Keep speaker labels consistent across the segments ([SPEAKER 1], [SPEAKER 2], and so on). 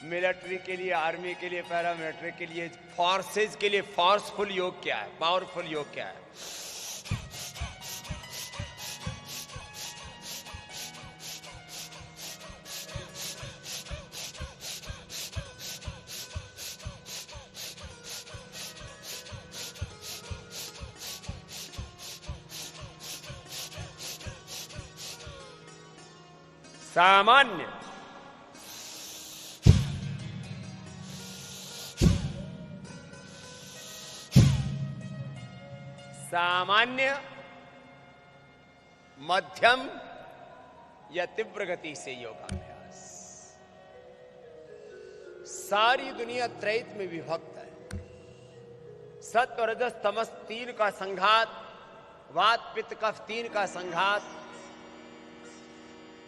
[SPEAKER 1] Military के लिए, army के लिए, पैरामिलिट्री के लिए, फोर्सेस के लिए फोर्सफुल योग क्या है, पावरफुल योग क्या है? सामान्य सामान्य, मध्यम या तीव्र गति से योगाभ्यास। सारी दुनिया त्रैत में विभक्त है। सत्व रजस तमस तीन का संघात, वात पित्त कफ तीन का संघात,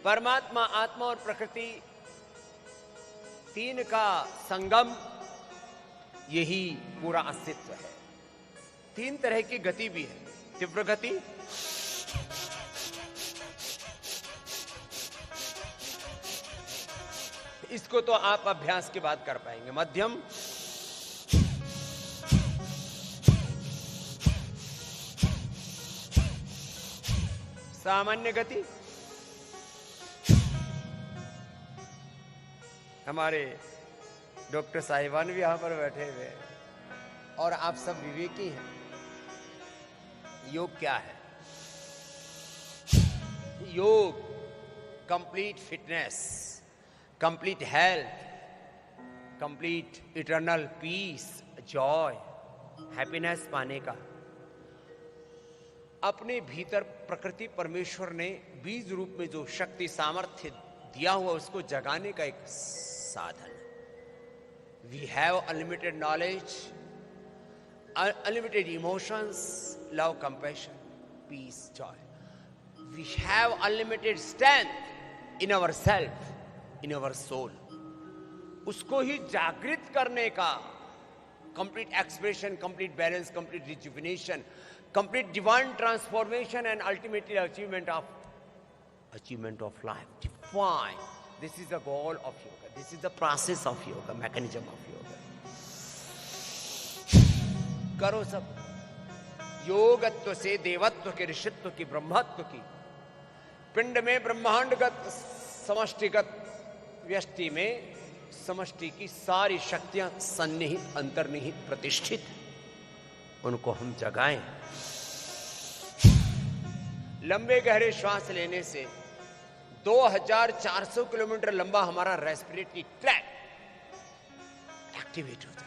[SPEAKER 1] परमात्मा आत्मा और प्रकृति तीन का संगम, यही पूरा अस्तित्व है। तीन तरह की गति भी है। तीव्र गति, इसको तो आप अभ्यास के बाद कर पाएंगे। मध्यम, सामान्य गति। हमारे डॉक्टर साहिबान भी यहां पर बैठे हुए हैं और आप सब विवेकी हैं। योग क्या है? योग complete fitness, complete health, complete eternal peace, Joy, happiness पाने का। अपने भीतर प्रकृति परमेश्वर ने बीज रूप में जो शक्ति सामर्थ्य दिया हुआ, उसको जगाने का एक साधन। We have unlimited knowledge, unlimited emotions, love, compassion, peace, joy. We have unlimited strength in ourselves, in our soul. उसको ही जागृत करने का complete expression, complete balance, complete rejuvenation, complete divine transformation and ultimately achievement of life. Divine. This is the goal of yoga. This is the process of yoga, mechanism of yoga. करो सब। योगत्व से देवत्व के, ऋषित्व की, ब्रह्मत्व की, पिंड में ब्रह्मांडगत, समष्टिगत, व्यष्टि में समष्टि की सारी शक्तियां सन्निहित, अंतर्निहित, प्रतिष्ठित, उनको हम जगाएं। लंबे गहरे श्वास लेने से 2400 किलोमीटर लंबा हमारा रेस्पिरेटरी ट्रैक्ट एक्टिवेट हो जाता है।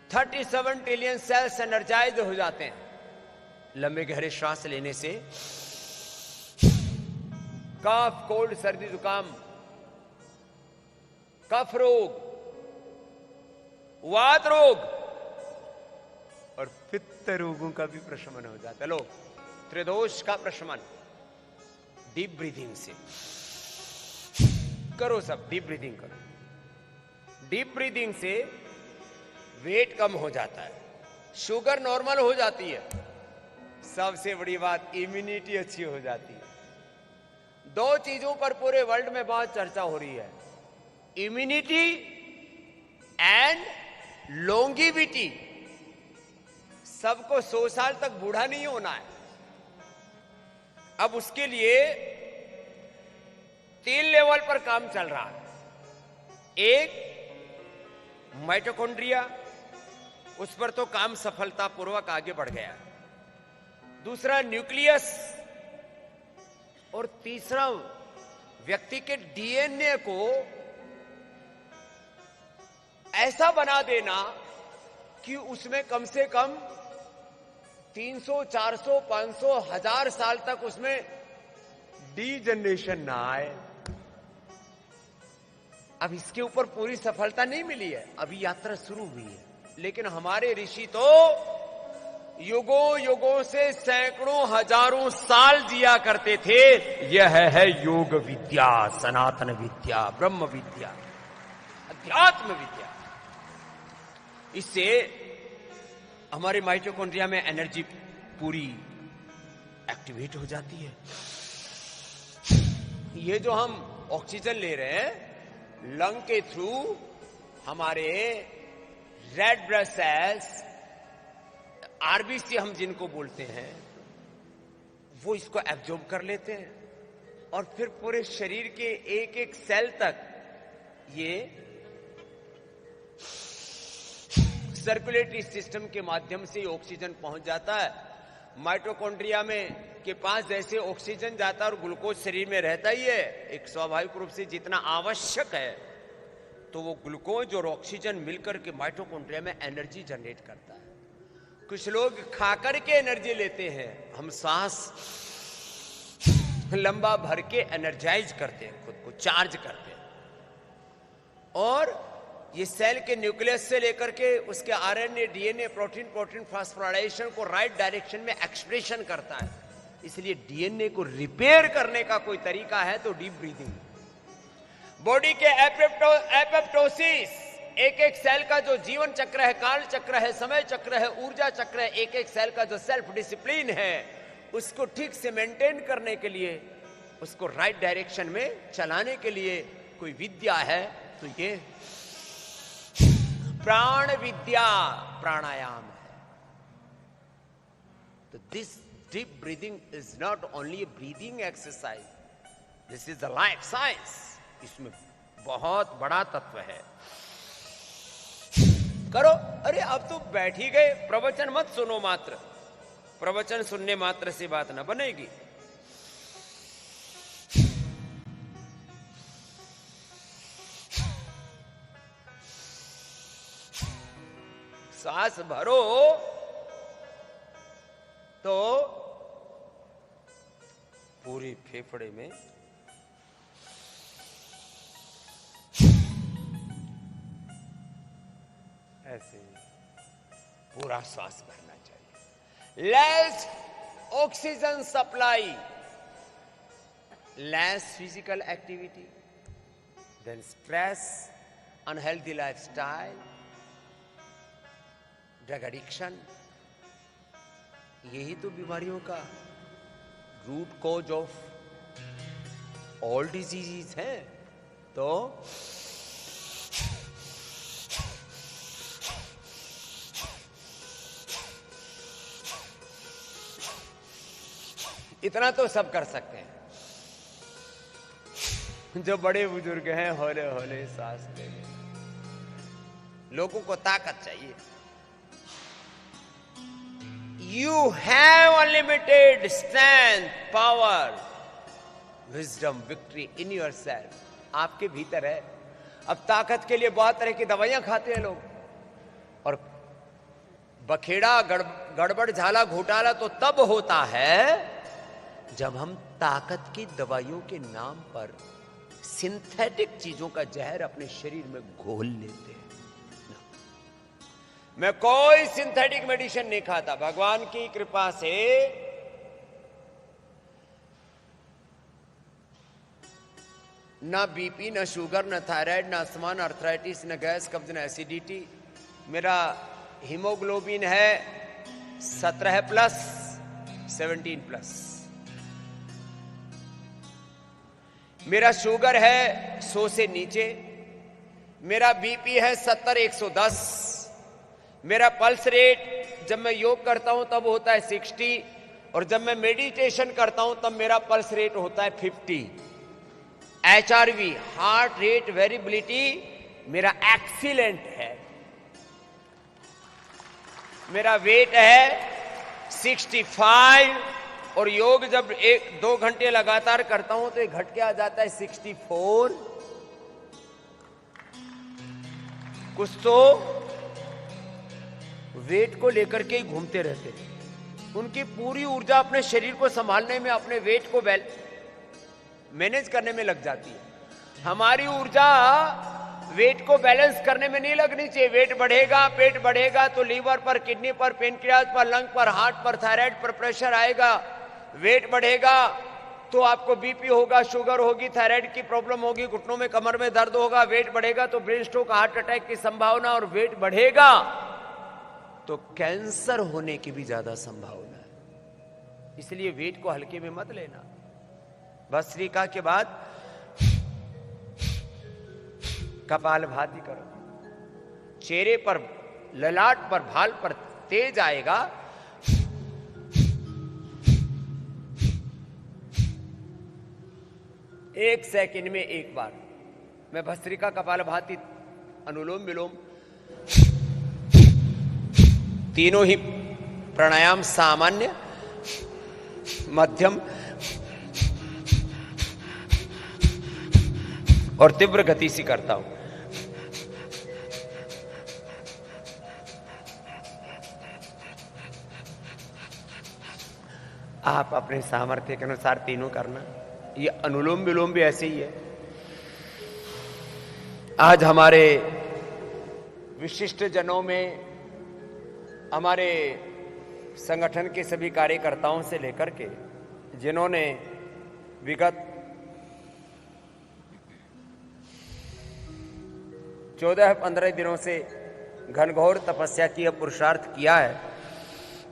[SPEAKER 1] 37 ट्रिलियन सेल्स एनर्जाइज हो जाते हैं लंबे गहरे श्वास लेने से। कफ, कोल्ड, सर्दी, जुकाम, कफ रोग, वात रोग और पित्त रोगों का भी प्रशमन हो जाता है। लो, त्रिदोष का प्रशमन डीप ब्रीथिंग से करो। सब डीप ब्रीथिंग करो। डीप ब्रीथिंग से वेट कम हो जाता है, शुगर नॉर्मल हो जाती है, सबसे बड़ी बात इम्यूनिटी अच्छी हो जाती है। दो चीजों पर पूरे वर्ल्ड में बहुत चर्चा हो रही है, इम्यूनिटी एंड लॉन्गिविटी। सबको 100 साल तक बूढ़ा नहीं होना है। अब उसके लिए 3 लेवल पर काम चल रहा है। एक माइटोकॉन्ड्रिया, उस पर तो काम सफलतापूर्वक आगे बढ़ गया। दूसरा न्यूक्लियस, और तीसरा व्यक्ति के डीएनए को ऐसा बना देना कि उसमें कम से कम 300, 400, 500, 1000 साल तक उसमें डीजनरेशन ना आए। अब इसके ऊपर पूरी सफलता नहीं मिली है, अभी यात्रा शुरू हुई है। लेकिन हमारे ऋषि तो युगों युगों से सैकड़ों हजारों साल जिया करते थे। यह है योग विद्या, सनातन विद्या, ब्रह्म विद्या, अध्यात्म विद्या। इससे हमारे माइटोकॉन्ड्रिया में एनर्जी पूरी एक्टिवेट हो जाती है। ये जो हम ऑक्सीजन ले रहे हैं लंग के थ्रू, हमारे रेड ब्लड सेल्स, आरबीसी हम जिनको बोलते हैं, वो इसको एब्जॉर्ब कर लेते हैं और फिर पूरे शरीर के एक एक सेल तक ये सर्कुलेटरी सिस्टम के माध्यम से ऑक्सीजन पहुंच जाता है। माइटोकॉन्ड्रिया में के पास जैसे ऑक्सीजन जाता है और ग्लूकोज शरीर में रहता ही है एक स्वाभाविक रूप से जितना आवश्यक है, तो वो ग्लूकोज और ऑक्सीजन मिलकर के माइटोकॉन्ड्रिया में एनर्जी जनरेट करता है। कुछ लोग खाकर के एनर्जी लेते हैं, हम सांस लंबा भर के एनर्जाइज करते हैं, खुद को चार्ज करते हैं। और ये सेल के न्यूक्लियस से लेकर के उसके आरएनए, डीएनए, प्रोटीन फास्फोराइलेशन को राइट डायरेक्शन में एक्सप्रेशन करता है। इसलिए डीएनए को रिपेयर करने का कोई तरीका है तो डीप ब्रीदिंग। बॉडी के एपोप्टोसिस, एक एक सेल का जो जीवन चक्र है, काल चक्र है, समय चक्र है, ऊर्जा चक्र है, एक एक सेल का जो सेल्फ डिसिप्लिन है, उसको ठीक से मेंटेन करने के लिए, उसको राइट डायरेक्शन में चलाने के लिए कोई विद्या है तो ये प्राण विद्या, प्राणायाम है। तो this deep breathing is not only A breathing exercise, this is the life science. इसमें बहुत बड़ा तत्व है। करो। अरे अब तो बैठ ही गए, प्रवचन मत सुनो मात्र, प्रवचन सुनने मात्र से बात ना बनेगी। सांस भरो तो पूरी फेफड़े में ऐसे पूरा सांस भरना चाहिए। Less oxygen supply, less physical activity, then stress, unhealthy lifestyle, drug addiction, यही तो बीमारियों का root cause of all diseases है। तो इतना तो सब कर सकते हैं। जो बड़े बुजुर्ग हैं हौले हौले सांस ले लें। लोगों को ताकत चाहिए। You have unlimited strength, power, wisdom, victory in yourself. आपके भीतर है। अब ताकत के लिए बहुत तरह की दवाइयां खाते हैं लोग, और बखेड़ा गड़बड़ झाला घोटाला तो तब होता है जब हम ताकत की दवाइयों के नाम पर सिंथेटिक चीजों का जहर अपने शरीर में घोल लेते हैं। मैं कोई सिंथेटिक मेडिसिन नहीं खाता, भगवान की कृपा से ना बीपी, ना शुगर, ना थायराइड, ना अस्थमा, ना अर्थराइटिस, ना गैस, कब्ज, ना एसिडिटी। मेरा हीमोग्लोबिन है 17+, 17+। मेरा शुगर है 100 से नीचे। मेरा बीपी है 70/110। मेरा पल्स रेट जब मैं योग करता हूं तब होता है 60, और जब मैं मेडिटेशन करता हूं तब मेरा पल्स रेट होता है 50। HRV, हार्ट रेट वेरिएबिलिटी, मेरा एक्सीलेंट है। मेरा वेट है 65, और योग जब 1-2 घंटे लगातार करता हूं तो ये घट के आ जाता है 64। कुछ तो वेट को लेकर के ही घूमते रहते हैं। उनकी पूरी ऊर्जा अपने शरीर को संभालने में, अपने वेट को मैनेज करने में लग जाती है। हमारी ऊर्जा वेट को बैलेंस करने में नहीं लगनी चाहिए। वेट बढ़ेगा, पेट बढ़ेगा तो लीवर पर, किडनी पर, पेनक्रियाज पर, लंग पर, हार्ट पर, थायराइड पर प्रेशर आएगा। वेट बढ़ेगा तो आपको बीपी होगा, शुगर होगी, थायराइड की प्रॉब्लम होगी, घुटनों में, कमर में दर्द होगा। वेट बढ़ेगा तो ब्रेन स्ट्रोक, हार्ट अटैक की संभावना, और वेट बढ़ेगा तो कैंसर होने की भी ज्यादा संभावना है। इसलिए वेट को हल्के में मत लेना। भस्त्रिका के बाद कपालभाति करो, चेहरे पर, ललाट पर, भाल पर तेज आएगा। एक सेकंड में एक बार मैं भस्त्रिका, कपालभाति, अनुलोम विलोम तीनों ही प्राणायाम सामान्य, मध्यम और तीव्र गति से करता हूं। आप अपने सामर्थ्य के अनुसार तीनों करना। ये अनुलोम विलोम भी ऐसे ही है। आज हमारे विशिष्ट जनों में, हमारे संगठन के सभी कार्यकर्ताओं से लेकर के जिन्होंने विगत 14-15 दिनों से घनघोर तपस्या की, पुरुषार्थ किया है,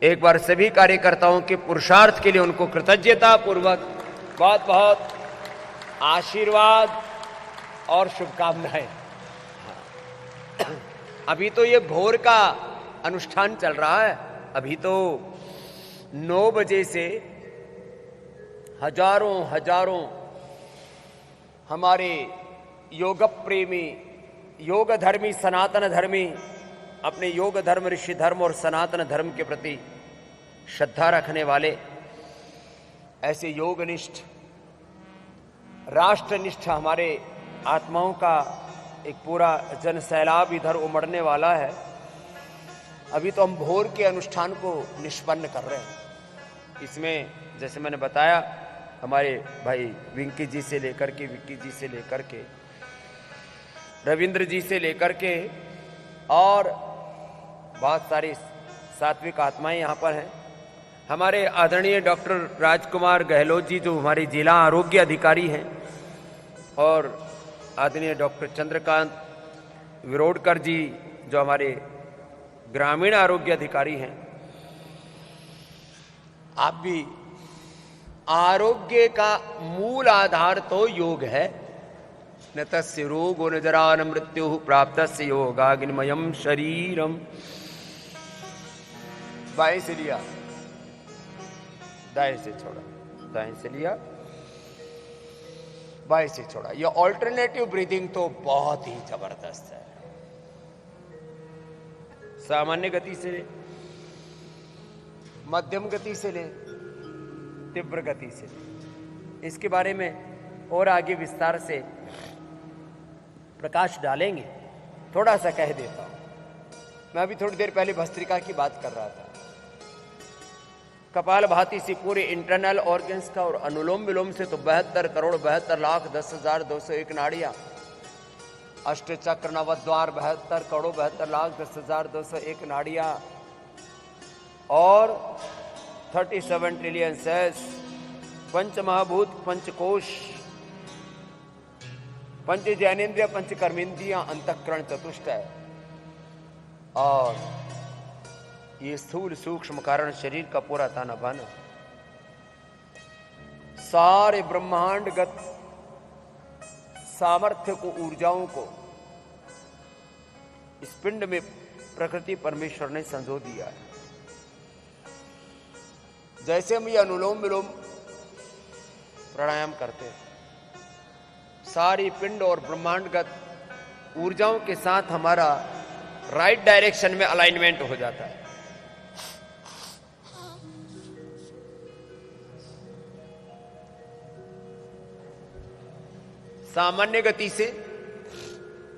[SPEAKER 1] एक बार सभी कार्यकर्ताओं के पुरुषार्थ के लिए उनको कृतज्ञता पूर्वक बहुत बहुत आशीर्वाद और शुभकामनाएं। अभी तो ये भोर का अनुष्ठान चल रहा है। अभी तो 9 बजे से हजारों हमारे योग प्रेमी, योग धर्मी, सनातन धर्मी, अपने योग धर्म, ऋषि धर्म और सनातन धर्म के प्रति श्रद्धा रखने वाले, ऐसे योगनिष्ठ, राष्ट्रनिष्ठ हमारे आत्माओं का एक पूरा जन सैलाब इधर उमड़ने वाला है। अभी तो हम भोर के अनुष्ठान को निष्पन्न कर रहे हैं। इसमें जैसे मैंने बताया, हमारे भाई विंकी जी से लेकर के, विक्की जी से लेकर के, रविंद्र जी से लेकर के और बहुत सारी सात्विक आत्माएं यहाँ पर हैं। हमारे आदरणीय डॉक्टर राजकुमार गहलोत जी जो हमारे जिला आरोग्य अधिकारी हैं, और आदरणीय डॉक्टर चंद्रकांत विरोडकर जी जो हमारे ग्रामीण आरोग्य अधिकारी हैं। आप भी, आरोग्य का मूल आधार तो योग है। न तस्य रोगो न जरा न मृत्यु प्राप्तस्य योगाग्निमयम् शरीरम। बाएं से लिया, दाएं से छोड़ा, दाएं से लिया, बाएं से छोड़ा। यह ऑल्टरनेटिव ब्रीदिंग तो बहुत ही जबरदस्त है। सामान्य गति से ले, मध्यम गति से ले, तीव्र गति से ले। इसके बारे में और आगे विस्तार से प्रकाश डालेंगे। थोड़ा सा कह देता हूं। मैं अभी थोड़ी देर पहले भस्त्रिका की बात कर रहा था। कपालभाति से पूरे इंटरनल ऑर्गन्स का, और अनुलोम विलोम से तो 72 करोड़ 72 लाख 10,201 नाड़ियां, अष्ट चक्र नवद्वार 72 करोड़ 72 लाख 10,201 नाड़ियां, और 37 ट्रिलियन सेल्स, पंच महाभूत, पंचकोश, पंच ज्ञानेन्द्रिय, पंच कर्मेंद्रियां, अंतःकरण चतुष्टय, और ये स्थूल सूक्ष्म कारण शरीर का पूरा ताना बाना, सारे ब्रह्मांडगत सामर्थ्य को, ऊर्जाओं को इस पिंड में प्रकृति परमेश्वर ने संजो दिया है। जैसे हम ये अनुलोम विलोम प्राणायाम करते हैं, सारी पिंड और ब्रह्मांडगत ऊर्जाओं के साथ हमारा राइट डायरेक्शन में अलाइनमेंट हो जाता है। सामान्य गति से,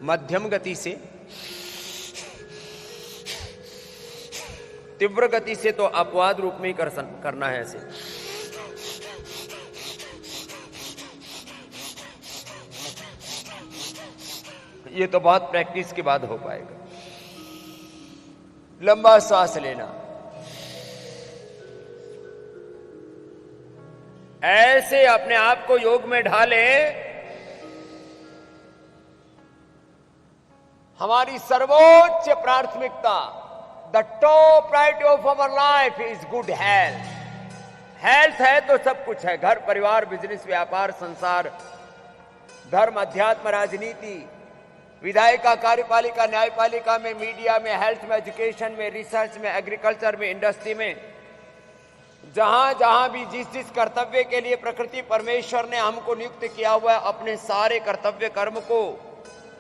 [SPEAKER 1] मध्यम गति से, तीव्र गति से तो अपवाद रूप में ही करना है ऐसे। ये तो बहुत प्रैक्टिस के बाद हो पाएगा। लंबा सांस लेना, ऐसे अपने आप को योग में ढाले। हमारी सर्वोच्च प्राथमिकता, the top priority of our life is good health. Health है तो सब कुछ है। घर, परिवार, बिजनेस, व्यापार, संसार, धर्म, अध्यात्म, राजनीति, विधायिका, कार्यपालिका, न्यायपालिका में, मीडिया में, हेल्थ में, एजुकेशन में, रिसर्च में, एग्रीकल्चर में, इंडस्ट्री में, जहां जहां भी जिस जिस कर्तव्य के लिए प्रकृति परमेश्वर ने हमको नियुक्त किया हुआ है, अपने सारे कर्तव्य कर्म को,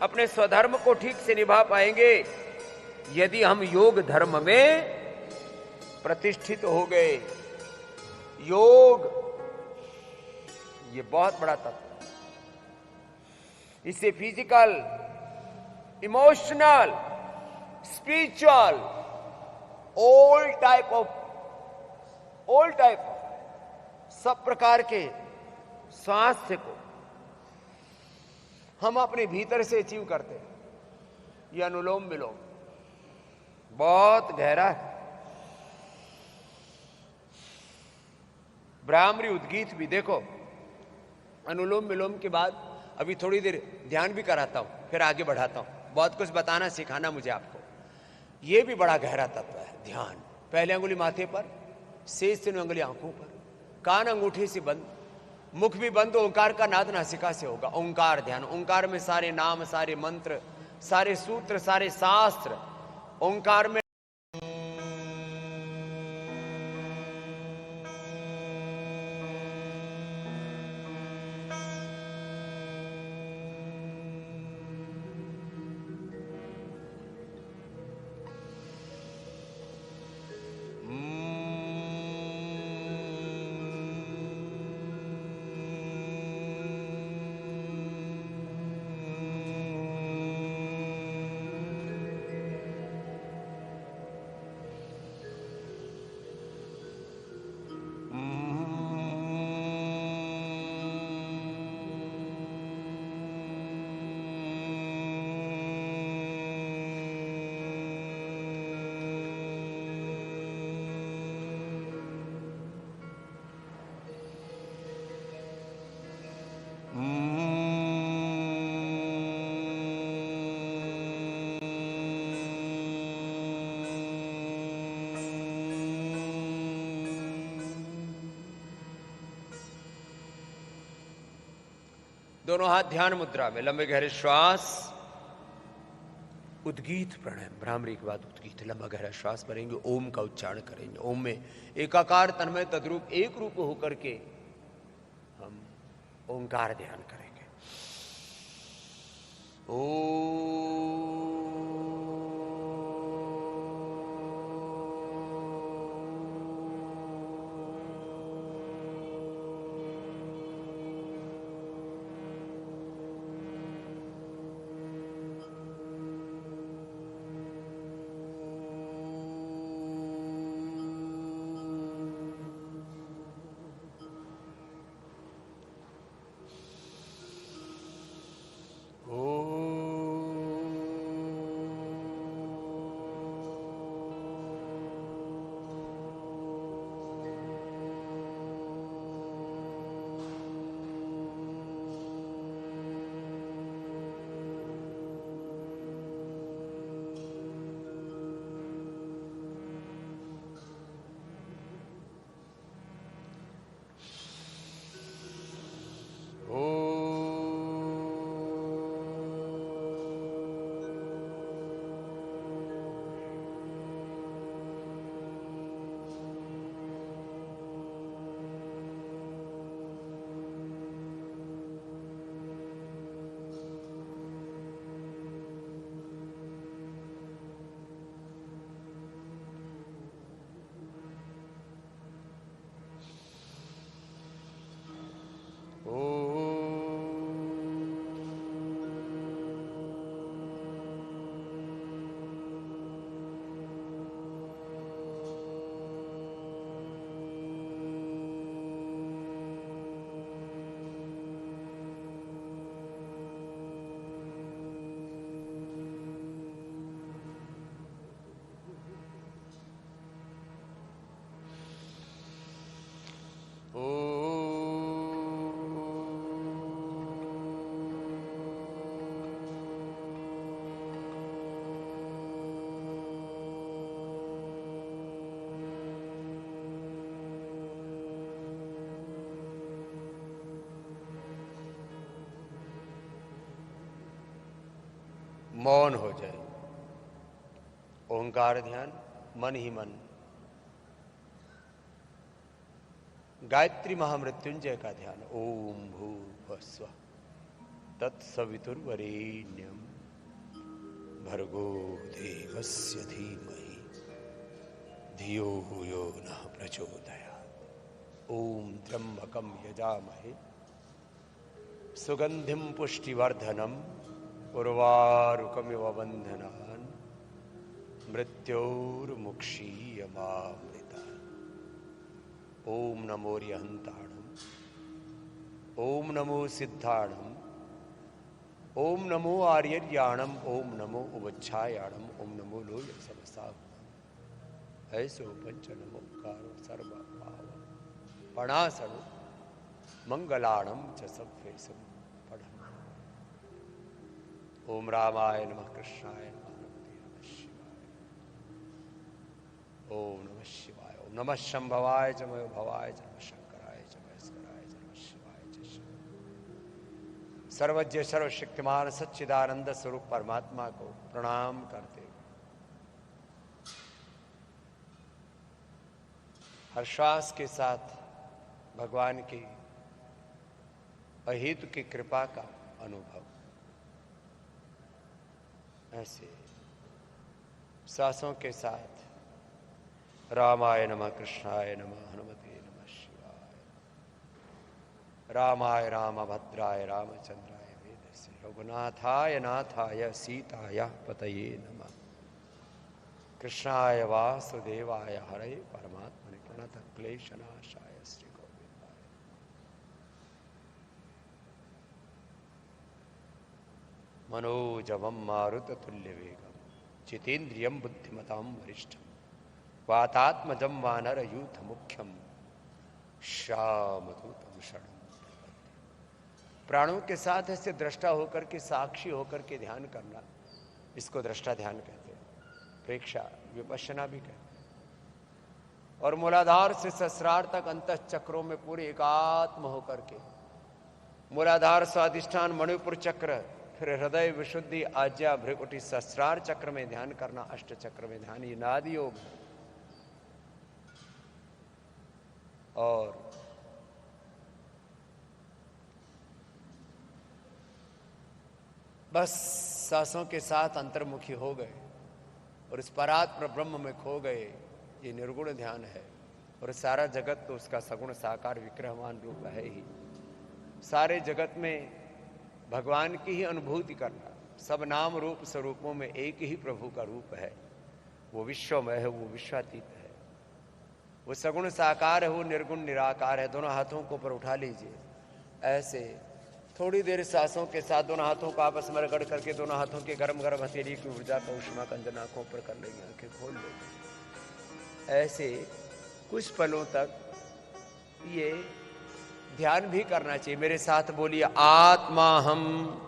[SPEAKER 1] अपने स्वधर्म को ठीक से निभा पाएंगे यदि हम योग धर्म में प्रतिष्ठित हो गए। योग ये बहुत बड़ा तत्व है। इससे physical, emotional, spiritual, all type of सब प्रकार के स्वास्थ्य को हम अपने भीतर से अचीव करते हैं। यह अनुलोम विलोम बहुत गहरा है। भ्रामरी उद्गीत भी देखो, अनुलोम विलोम के बाद अभी थोड़ी देर ध्यान भी कराता हूं, फिर आगे बढ़ाता हूं। बहुत कुछ बताना सिखाना मुझे आपको। यह भी बड़ा गहरा तत्व है। ध्यान, पहले अंगुली माथे पर, शेष तीनों अंगुली आंखों पर, कान अंगूठे से बंद, मुख भी बंद, ओंकार का नाद नासिका से होगा। ओंकार ध्यान, ओंकार में सारे नाम, सारे मंत्र, सारे सूत्र, सारे शास्त्र ओंकार में। दोनों हाथ ध्यान मुद्रा में, लंबे गहरे श्वास, उद्गीत प्राणायाम, भ्रामरी के बाद उद्गीत, लंबा गहरा श्वास भरेंगे, ओम का उच्चारण करेंगे। ओम में एकाकार, तन्मय, तद्रूप, एक रूप होकर के हम ओंकार ध्यान करेंगे। ओम Oh मौन हो जाए। ओंकार ध्यान मन ही मन। गायत्री महामृत्युंजय का ध्यान। ओम भूर्भुवस्सुः तत्सवितुर्वरेण्यं भर्गो देवस्य धीमहि धियो यो नः प्रचोदयात्। ओम त्र्यंबकं यजामहे सुगंधिं पुष्टिवर्धनम् उर्वारुकमिव बन्धनान् मृत्योर्मुक्षीयमामृतात्। ओम नमो रिहंताणम्, ओम नमो सिद्धाणम्, ओम नमो आर्यर्याणम्, ओम नमो उवच्छायाणम्, ओम नमो लोय समसाहुणम्। ऐसो पंच नमोकारो सर्वभाव पणासनो मंगलाणं च सभ्येसु पढ़म। ओम रामाय नमः, कृष्णाय नमः, नमः शिवाय। ओम नमः शिवाय। ओम नमः शंभवाय च मयो भवाय च नमः शंकराय च महेश्वराय च नमः शिवाय च शिव। सर्वज्ञ सर्वशक्तिमान सच्चिदानंद स्वरूप परमात्मा को प्रणाम करते हर श्वास के साथ भगवान की अहेतु की कृपा का अनुभव। ऐसे सांसों के साथ रामाय नमः, कृष्णाय नमः, हनुमते नमः शिवाय। रामाय रामभद्राय रामचंद्राय वेदसे रघुनाथाय नाथाय सीताय पतये नमः। कृष्णाय वासुदेवाय हरे परमात्मने प्रणतः क्लेशनाशाय श्री गोविंदाय। मनोजवं मारुततुल्यवेगं जितेन्द्रियं बुद्धिमतां वरिष्ठं वातात्मजं वानरयूथ मुख्यम श्यामदूतम शरणं प्रपद्ये। प्राणों के साथ ऐसे दृष्टा होकर के, साक्षी होकर के ध्यान करना, इसको दृष्टा ध्यान कहते हैं। प्रेक्षा विपश्यना भी कहते हैं। और मूलाधार से सहस्रार तक अंतः चक्रों में पूरे एकात्म होकर के, मूलाधार स्वाधिष्ठान मणिपुर चक्र, फिर हृदय विशुद्धि आज्ञा भृकुटी सहस्रार चक्र में ध्यान करना। अष्ट चक्र में ध्यान, ये नादि योग है। और बस सांसों के साथ अंतर्मुखी हो गए और इस परात्पर ब्रह्म में खो गए। ये निर्गुण ध्यान है। और सारा जगत तो उसका सगुण साकार विग्रहवान रूप है ही। सारे जगत में भगवान की ही अनुभूति करना। सब नाम रूप स्वरूपों में एक ही प्रभु का रूप है। वो विश्वमय है, वो विश्वातीत है, वो सगुण साकार है, वो निर्गुण निराकार है। दोनों हाथों को ऊपर उठा लीजिए। ऐसे थोड़ी देर सांसों के साथ दोनों हाथों को आपस में रगड़ करके, दोनों हाथों के गरम गरम हथेली की ऊर्जा का उष्मा कंजन आंखों पर कर लेंगे, आंखें खोल लेंगे। ऐसे कुछ पलों तक ये ध्यान भी करना चाहिए। मेरे साथ बोलिए, आत्मा हम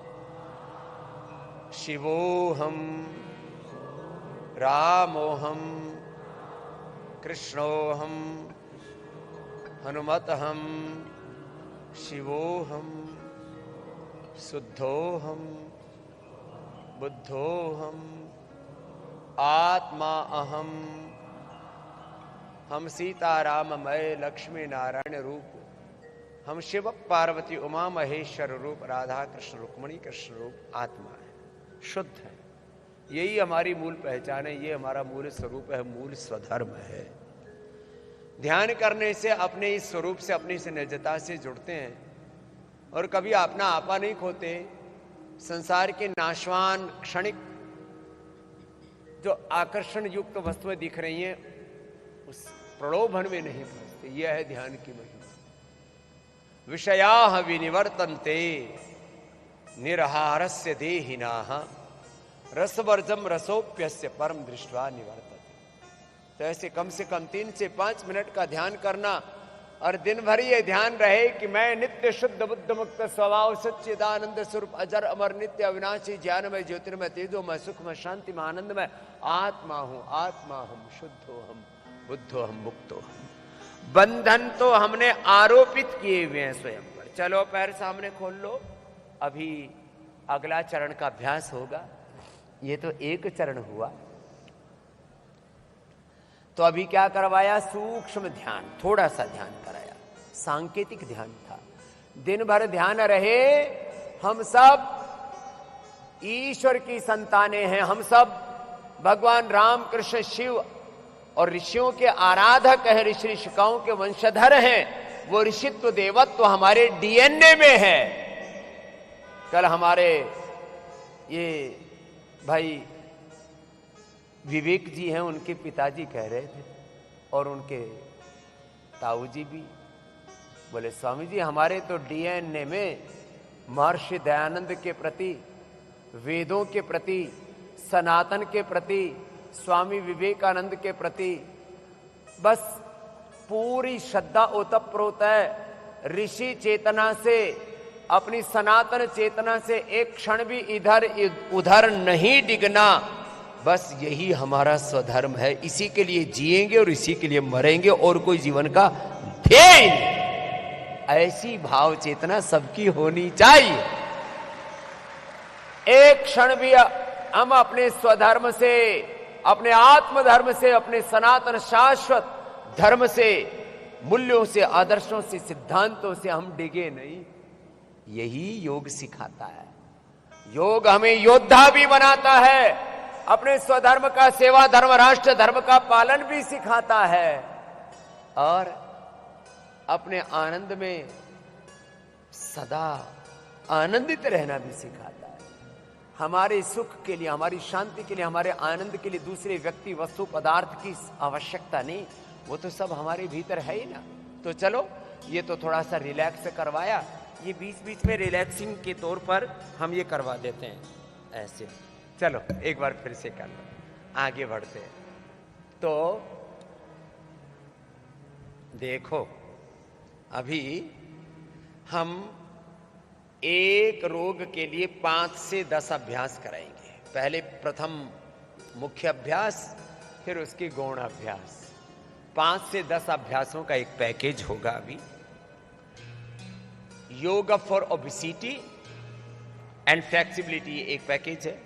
[SPEAKER 1] शिवोहम रामोहम कृष्णोहम हनुमतहम शिवोहम शुद्धोहम बुद्धोहम आत्मा अहम। हम सीताराममय लक्ष्मी नारायण रूप, हम शिव पार्वती उमा महेश्वर रूप, राधा कृष्ण रुक्मणी कृष्ण रूप आत्मा है, शुद्ध है। यही हमारी मूल पहचान है, ये हमारा मूल स्वरूप है, मूल स्वधर्म है। ध्यान करने से अपने इस स्वरूप से, अपनी इस निजता से जुड़ते हैं और कभी अपना आपा नहीं खोते। संसार के नाशवान क्षणिक जो आकर्षण युक्त वस्तुएं दिख रही हैं, उस प्रलोभन में नहीं फंसते। यह है ध्यान की महिमा। विषयाः विनिवर्तन्ते निरहारस्य देहिनाः रसवर्जम रसोप्यस्य परम दृष्ट्वा निवर्तते। तो ऐसे कम से कम 3 से 5 मिनट का ध्यान करना और दिन भर ये ध्यान रहे कि मैं नित्य शुद्ध बुद्ध मुक्त स्वभाव सच्चिदानंद स्वरूप अजर अमर नित्य अविनाशी ज्ञानमय ज्योतिर्मय तेजोमय सुखमय शांति में आनंदमय आत्मा हूं, आत्मा हम, शुद्धो हम, बुद्धो हम, मुक्तो हम। बंधन तो हमने आरोपित किए हुए हैं स्वयं पर। चलो पैर सामने खोल लो। अभी अगला चरण का अभ्यास होगा। ये तो एक चरण हुआ। तो अभी क्या करवाया? सूक्ष्म ध्यान, थोड़ा सा ध्यान कराया, सांकेतिक ध्यान था। दिन भर ध्यान रहे, हम सब ईश्वर की संतानें हैं, हम सब भगवान राम कृष्ण शिव और ऋषियों के आराधक हैं, ऋषि ऋषिकाओं के वंशधर हैं। वो ऋषित्व देवत्व हमारे डीएनए में है। कल हमारे ये भाई विवेक जी हैं, उनके पिताजी कह रहे थे और उनके ताऊ जी भी बोले, स्वामी जी हमारे तो डीएनए में महर्षि दयानंद के प्रति, वेदों के प्रति, सनातन के प्रति, स्वामी विवेकानंद के प्रति बस पूरी श्रद्धा ओतप्रोत है। ऋषि चेतना से, अपनी सनातन चेतना से एक क्षण भी इधर उधर नहीं डिगना, बस यही हमारा स्वधर्म है। इसी के लिए जिएंगे और इसी के लिए मरेंगे, और कोई जीवन का ध्येय नहीं। ऐसी भाव चेतना सबकी होनी चाहिए। एक क्षण भी हम अपने स्वधर्म से, अपने आत्मधर्म से, अपने सनातन शाश्वत धर्म से, मूल्यों से, आदर्शों से, सिद्धांतों से हम डिगे नहीं। यही योग सिखाता है। योग हमें योद्धा भी बनाता है, अपने स्वधर्म का, सेवा धर्म, राष्ट्र धर्म का पालन भी सिखाता है, और अपने आनंद में सदा आनंदित रहना भी सिखाता है। हमारे सुख के लिए, हमारी शांति के लिए, हमारे आनंद के लिए दूसरे व्यक्ति, वस्तु, पदार्थ की आवश्यकता नहीं, वो तो सब हमारे भीतर है ही ना। तो चलो, ये तो थोड़ा सा रिलैक्स करवाया, ये बीच बीच में रिलैक्सिंग के तौर पर हम ये करवा देते हैं ऐसे। चलो एक बार फिर से कर लो, आगे बढ़ते हैं। तो देखो, अभी हम एक रोग के लिए 5 से 10 अभ्यास कराएंगे। पहले प्रथम मुख्य अभ्यास, फिर उसकी गौण अभ्यास। 5 से 10 अभ्यासों का एक पैकेज होगा। अभी yoga for obesity and flexibility एक पैकेज है।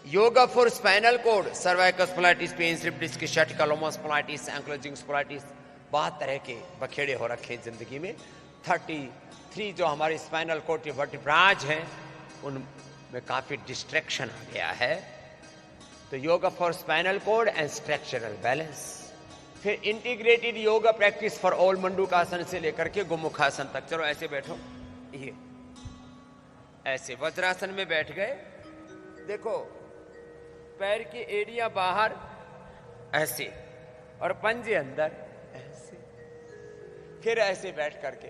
[SPEAKER 1] Yoga for spinal cord, cervical spondylitis, pain slip disc, sciatica, spondylitis, ankylosing spondylitis, बहुत तरह के बखेड़े हो रखे हैं जिंदगी में। 33 जो हमारे स्पाइनल कोड के वर्टिब्राज हैं, उनमें काफी डिस्ट्रैक्शन आ गया है। तो yoga for spinal cord and structural balance. फिर integrated yoga practice for all, मंडूकासन से लेकर के गोमुखासन तक। चलो ऐसे बैठो, ये ऐसे वज्रासन में बैठ गए। देखो, पैर की एड़ियां बाहर ऐसे और पंजे अंदर ऐसे। फिर ऐसे बैठ करके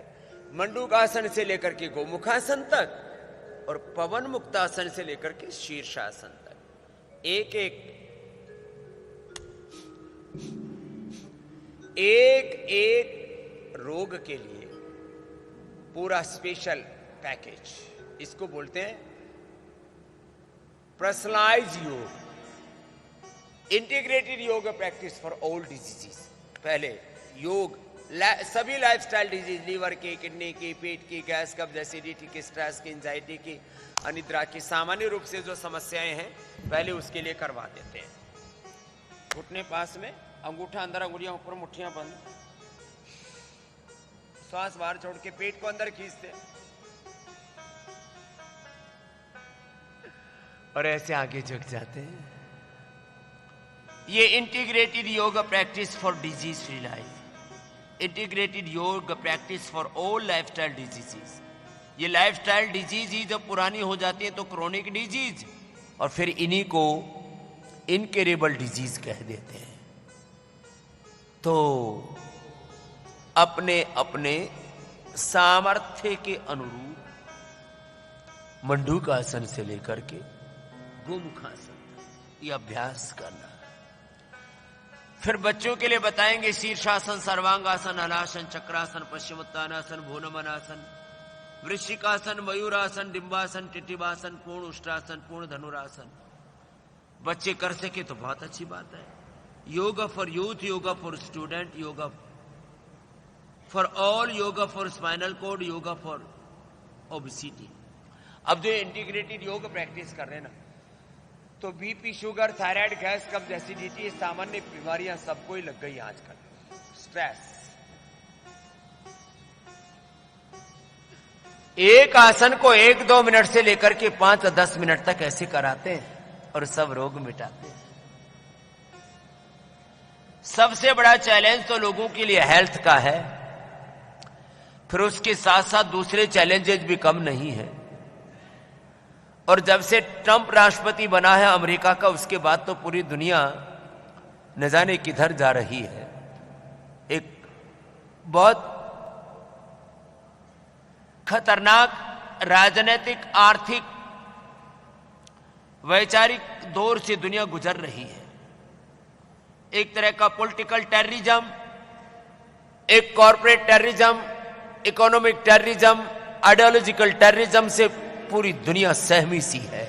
[SPEAKER 1] मंडूकासन से लेकर के गोमुखासन तक और पवन मुक्तासन से लेकर के शीर्षासन तक। एक एक रोग के लिए पूरा स्पेशल पैकेज। इसको बोलते हैं पर्सनलाइज योग, integrated yoga practice for all diseases. पहले योग सभी लाइफस्टाइल डिजीज, लीवर की, किडनी की, पेट की, गैस, कब्ज, एसिडिटी की, स्ट्रेस की, एंजाइटी की, अनिद्रा की, सामान्य रूप से जो समस्याएं हैं पहले उसके लिए करवा देते हैं। घुटने पास में, अंगूठा अंदर, अंगुलियां ऊपर, मुट्ठियां बंद, श्वास बाहर छोड़ के पेट को अंदर खींचते और ऐसे आगे झुक जाते हैं। ये integrated yoga practice for disease free life, integrated yoga practice for all lifestyle diseases. ये लाइफस्टाइल डिजीज ही जब पुरानी हो जाती है तो क्रोनिक डिजीज, और फिर इन्हीं को इनक्यूरेबल डिजीज कह देते हैं। तो अपने अपने सामर्थ्य के अनुरूप मंडूकासन से लेकर के गोमुखासन ये अभ्यास करना। फिर बच्चों के लिए बताएंगे शीर्षासन, सर्वांगासन, हलासन, चक्रासन, पश्चिमोत्तानासन, भूनमनासन, वृश्चिकासन, मयूरासन, डिंबासन, टिटिवासन, पूर्ण उष्ट्रासन, पूर्ण धनुरासन। बच्चे कर सके तो बहुत अच्छी बात है। Yoga for youth, yoga for student, yoga for all, yoga for spinal code, yoga for obesity. अब जो इंटीग्रेटेड योगा प्रैक्टिस कर रहे हैं ना, तो बीपी, शुगर, थायराइड, गैस, कब्ज, एसिडिटी, ये सामान्य बीमारियां सबको ही लग गई आजकल। स्ट्रेस। एक आसन को 1-2 मिनट से लेकर के 5-10 मिनट तक ऐसे कराते हैं और सब रोग मिटाते हैं। सबसे बड़ा चैलेंज तो लोगों के लिए हेल्थ का है, फिर उसके साथ साथ दूसरे चैलेंजेस भी कम नहीं है। और जब से ट्रंप राष्ट्रपति बना है अमेरिका का, उसके बाद तो पूरी दुनिया न जाने किधर जा रही है। एक बहुत खतरनाक राजनीतिक, आर्थिक, वैचारिक दौर से दुनिया गुजर रही है। एक तरह का पॉलिटिकल टेररिज्म, एक corporate terrorism, economic terrorism, ideological terrorism से पूरी दुनिया सहमी सी है।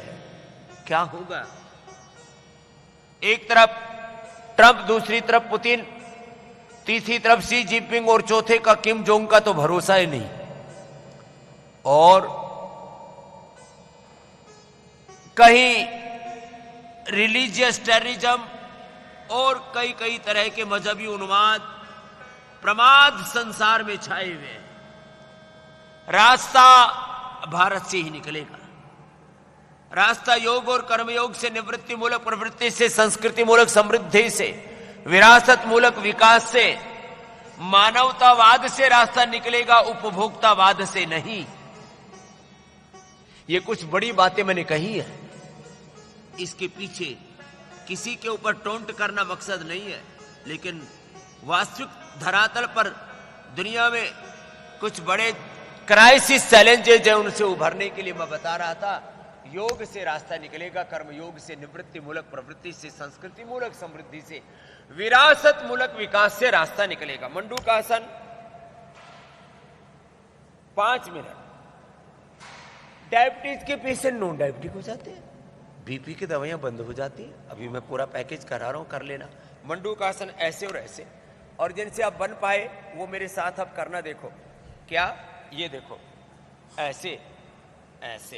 [SPEAKER 1] क्या होगा? एक तरफ ट्रंप, दूसरी तरफ पुतिन, तीसरी तरफ शी जिनपिंग और चौथे का किम जोंग का तो भरोसा ही नहीं। और कहीं रिलीजियस टेररिज्म और कई कई तरह के मजहबी उन्माद, प्रमाद संसार में छाए हुए हैं। रास्ता भारत से ही निकलेगा। रास्ता योग और कर्मयोग से, निवृत्ति मूलक प्रवृत्ति से, संस्कृति मूलक समृद्धि से, विरासत मूलक विकास से, मानवतावाद से रास्ता निकलेगा, उपभोक्तावाद से नहीं। ये कुछ बड़ी बातें मैंने कही है, इसके पीछे किसी के ऊपर टोंट करना मकसद नहीं है, लेकिन वास्तविक धरातल पर दुनिया में कुछ बड़े क्राइसिस, चैलेंजेज है, उनसे उभरने के लिए मैं बता रहा था। योग से रास्ता निकलेगा, कर्म योग से, निवृत्ति मूलक प्रवृत्ति से, संस्कृति मूलक समृद्धि से, विरासत मूलक विकास से रास्ता निकलेगा। मंडूकासन 5 मिनट। डायबिटीज के पेशेंट नॉन डायबिटिक हो जाते हैं, बीपी की दवाइयां बंद हो जाती हैं। अभी मैं पूरा पैकेज करा रहा हूं, कर लेना। मंडूकासन ऐसे और ऐसे, और जिनसे आप बन पाए वो मेरे साथ अब करना। देखो क्या, ये देखो, ऐसे ऐसे,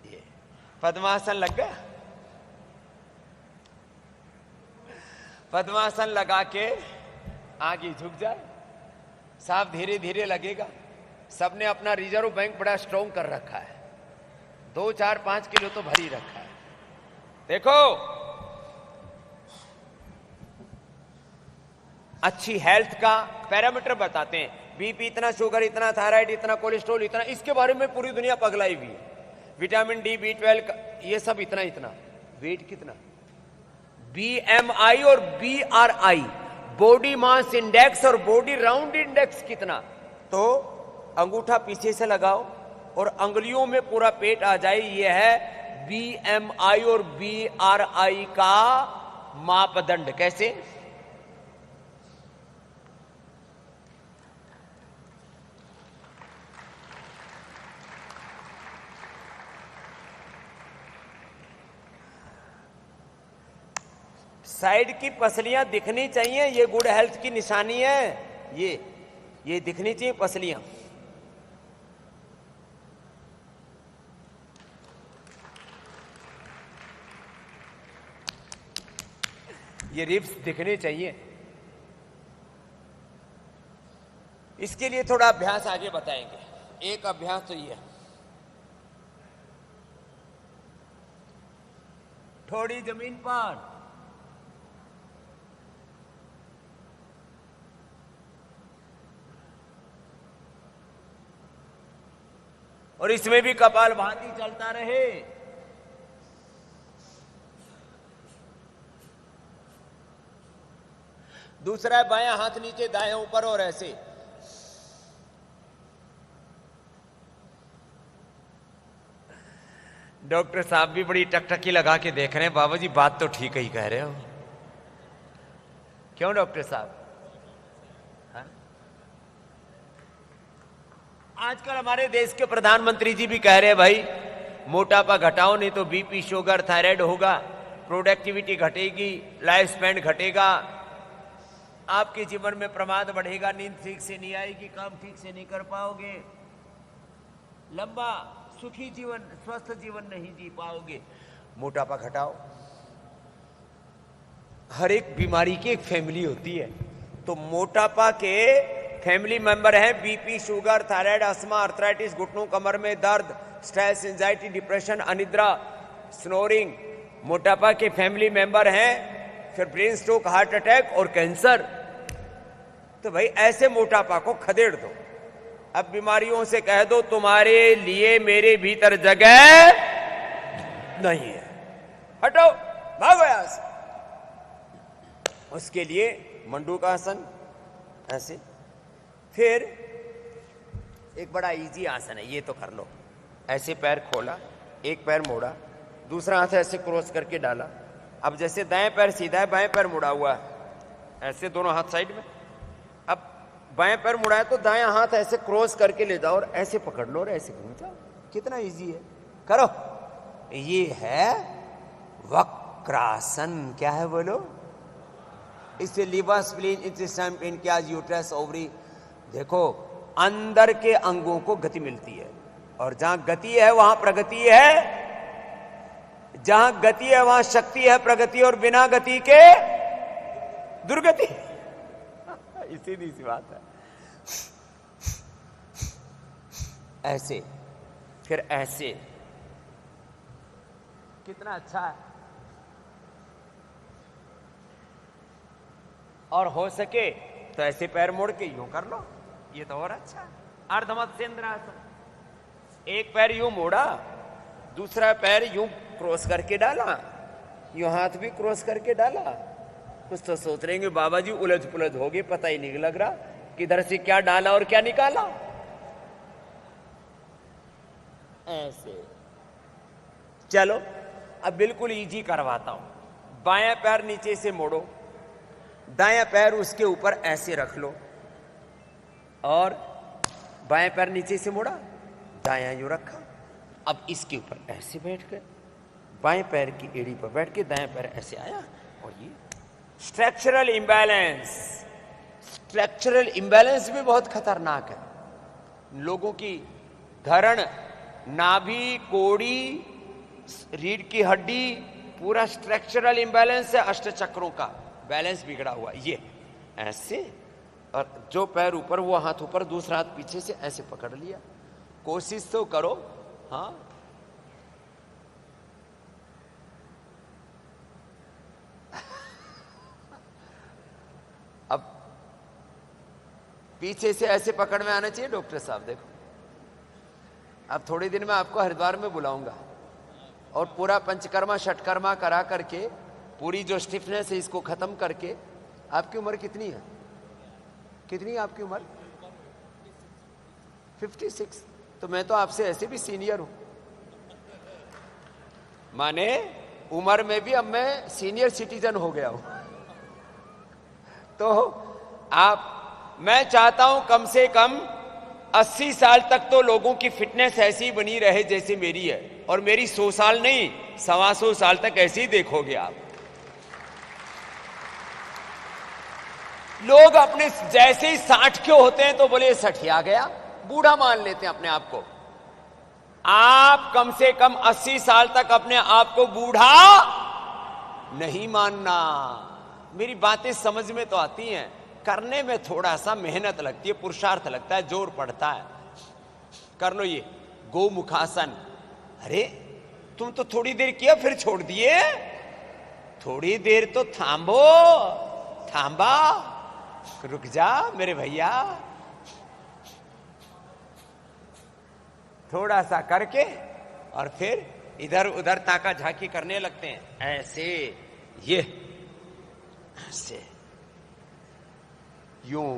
[SPEAKER 1] ये पद्मासन लग गया। पद्मासन लगा के आगे झुक जाए, साफ धीरे धीरे लगेगा। सबने अपना रिजर्व बैंक बड़ा स्ट्रॉन्ग कर रखा है, 2, 4, 5 किलो तो भरी रखा है। देखो, अच्छी हेल्थ का पैरामीटर बताते हैं। बीपी इतना, शुगर इतना, थायराइड इतना, कोलेस्ट्रॉल इतना, इसके बारे में पूरी दुनिया पगलाई हुई है। विटामिन डी, B12 ये सब इतना इतना। वेट कितना? BMI और BRI, बॉडी मास इंडेक्स और बॉडी राउंड इंडेक्स कितना? तो अंगूठा पीछे से लगाओ और अंगुलियों में पूरा पेट आ जाए। ये है BMI और BRI का मापदंड। कैसे? साइड की पसलियां दिखनी चाहिए, ये गुड हेल्थ की निशानी है। ये दिखनी चाहिए पसलियां। ये रिब्स दिखने चाहिए। इसके लिए थोड़ा अभ्यास आगे बताएंगे। एक अभ्यास तो ये, थोड़ी जमीन पर, और इसमें भी कपालभाति चलता रहे। दूसरा है बायां हाथ नीचे, दायां ऊपर, और ऐसे। डॉक्टर साहब भी बड़ी टकटकी लगा के देख रहे हैं। बाबा जी बात तो ठीक ही कह रहे हो। क्यों डॉक्टर साहब? आजकल हमारे देश के प्रधानमंत्री जी भी कह रहे हैं, भाई मोटापा घटाओ, नहीं तो बीपी, शुगर, थायराइड होगा, प्रोडक्टिविटी घटेगी, लाइफ स्पैन घटेगा, आपके जीवन में प्रमाद बढ़ेगा, नींद ठीक से नहीं आएगी, काम ठीक से नहीं कर पाओगे, लंबा सुखी जीवन, स्वस्थ जीवन नहीं जी पाओगे। मोटापा घटाओ। हर एक बीमारी की एक फैमिली होती है। तो मोटापा के फैमिली मेंबर हैं BP, sugar, thyroid, asthma, arthritis, घुटनों कमर में दर्द, स्ट्रेस, एंजाइटी, डिप्रेशन, अनिद्रा, स्नोरिंग, मोटापा के फैमिली मेंबर हैं। फिर ब्रेन स्ट्रोक, हार्ट अटैक और कैंसर। तो भाई ऐसे मोटापा को खदेड़ दो। अब बीमारियों से कह दो तुम्हारे लिए मेरे भीतर जगह नहीं है, हटो, भागो यहां से। उसके लिए मंडूकासन ऐसे। फिर एक बड़ा इजी आसन है, ये तो कर लो। ऐसे पैर खोला, एक पैर मोड़ा, दूसरा हाथ ऐसे क्रॉस करके डाला। अब जैसे दाएं पैर सीधा है, बाएं पैर मुड़ा हुआ है, ऐसे दोनों हाथ साइड में। अब बाएं पैर मुड़ा है तो दायां हाथ ऐसे क्रॉस करके ले जाओ और ऐसे पकड़ लो और ऐसे घूम जाओ। कितना इजी है, करो। ये है वक्रासन। क्या है बोलो? इससे liver, spleen, intestine, pancreas, uterus, ovary, देखो अंदर के अंगों को गति मिलती है। और जहां गति है वहां प्रगति है, जहां गति है वहां शक्ति है, प्रगति। और बिना गति के दुर्गति। सीधी सी बात है। ऐसे, फिर ऐसे। कितना अच्छा है। और हो सके तो ऐसे पैर मोड़ के यूं कर लो, ये तो और अच्छा है। अर्धमत्स्येंद्रासन। एक पैर यूं मोड़ा, दूसरा पैर यूं क्रॉस करके डाला, यूं हाथ भी क्रॉस करके डाला। कुछ तो सोच रहे हैं बाबा जी उलझ पुलझ हो गए, पता ही नहीं लग रहा किधर से क्या डाला और क्या निकाला। ऐसे चलो, अब बिल्कुल इजी करवाता हूं। बायां पैर नीचे से मोड़ो, दायां पैर उसके ऊपर ऐसे रख लो, और बायां पैर नीचे से मोड़ा, दायां यूं रखा। अब इसके ऊपर ऐसे बैठ गए, बाएं पैर की एड़ी पर बैठ के दायां पैर ऐसे आया। और ये स्ट्रक्चरल इंबैलेंस। स्ट्रक्चरल इंबैलेंस भी बहुत खतरनाक है। लोगों की धरण, नाभि, कोड़ी, रीढ़ की हड्डी, पूरा स्ट्रक्चरल इंबैलेंस है। अष्टचक्रों का बैलेंस बिगड़ा हुआ। ये ऐसे, और जो पैर ऊपर वो हाथ ऊपर, दूसरा हाथ पीछे से ऐसे पकड़ लिया। कोशिश तो करो। हाँ, अब पीछे से ऐसे पकड़ में आना चाहिए। डॉक्टर साहब देखो, अब थोड़ी दिन में आपको हरिद्वार में बुलाऊंगा और पूरा पंचकर्मा षटकर्मा करा करके, पूरी जो स्टिफनेस है इसको खत्म करके। आपकी उम्र कितनी है? कितनी है आपकी उम्र? 56। तो मैं तो आपसे ऐसे भी सीनियर हूं, माने उम्र में भी अब मैं सीनियर सिटीजन हो गया हूं। तो मैं चाहता हूं कम से कम 80 साल तक तो लोगों की फिटनेस ऐसी बनी रहे जैसे मेरी है। और मेरी 100 साल नहीं, 125 साल तक ऐसे ही देखोगे आप। लोग अपने जैसे ही 60 के होते हैं तो बोले 60 गया, बूढ़ा मान लेते हैं अपने आप को। आप कम से कम 80 साल तक अपने आप को बूढ़ा नहीं मानना। मेरी बातें समझ में तो आती हैं, करने में थोड़ा सा मेहनत लगती है, पुरुषार्थ लगता है, जोर पड़ता है। कर लो ये गोमुखासन। अरे तुम तो थोड़ी देर किया फिर छोड़ दिए। थोड़ी देर तो थांबो, थांबा, रुक जा मेरे भैया। थोड़ा सा करके और फिर इधर उधर ताका झाकी करने लगते हैं। ऐसे, ये ऐसे, यूं।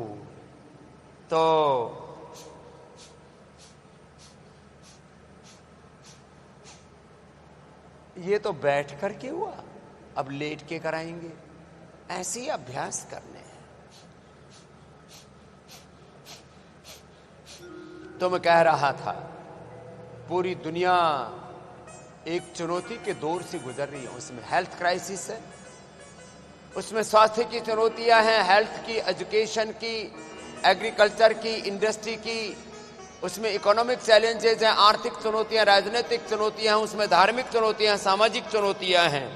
[SPEAKER 1] तो ये तो बैठ करके हुआ, अब लेट के कराएंगे। ऐसे ही अभ्यास करने हैं। तो मैं कह रहा था, पूरी दुनिया एक चुनौती के दौर से गुजर रही है। उसमें हेल्थ क्राइसिस है, उसमें स्वास्थ्य की चुनौतियां हैं, हेल्थ की, एजुकेशन की, एग्रीकल्चर की, इंडस्ट्री की। उसमें इकोनॉमिक चैलेंजेस हैं, आर्थिक चुनौतियां, राजनीतिक चुनौतियां हैं, उसमें धार्मिक चुनौतियां, सामाजिक चुनौतियां हैं।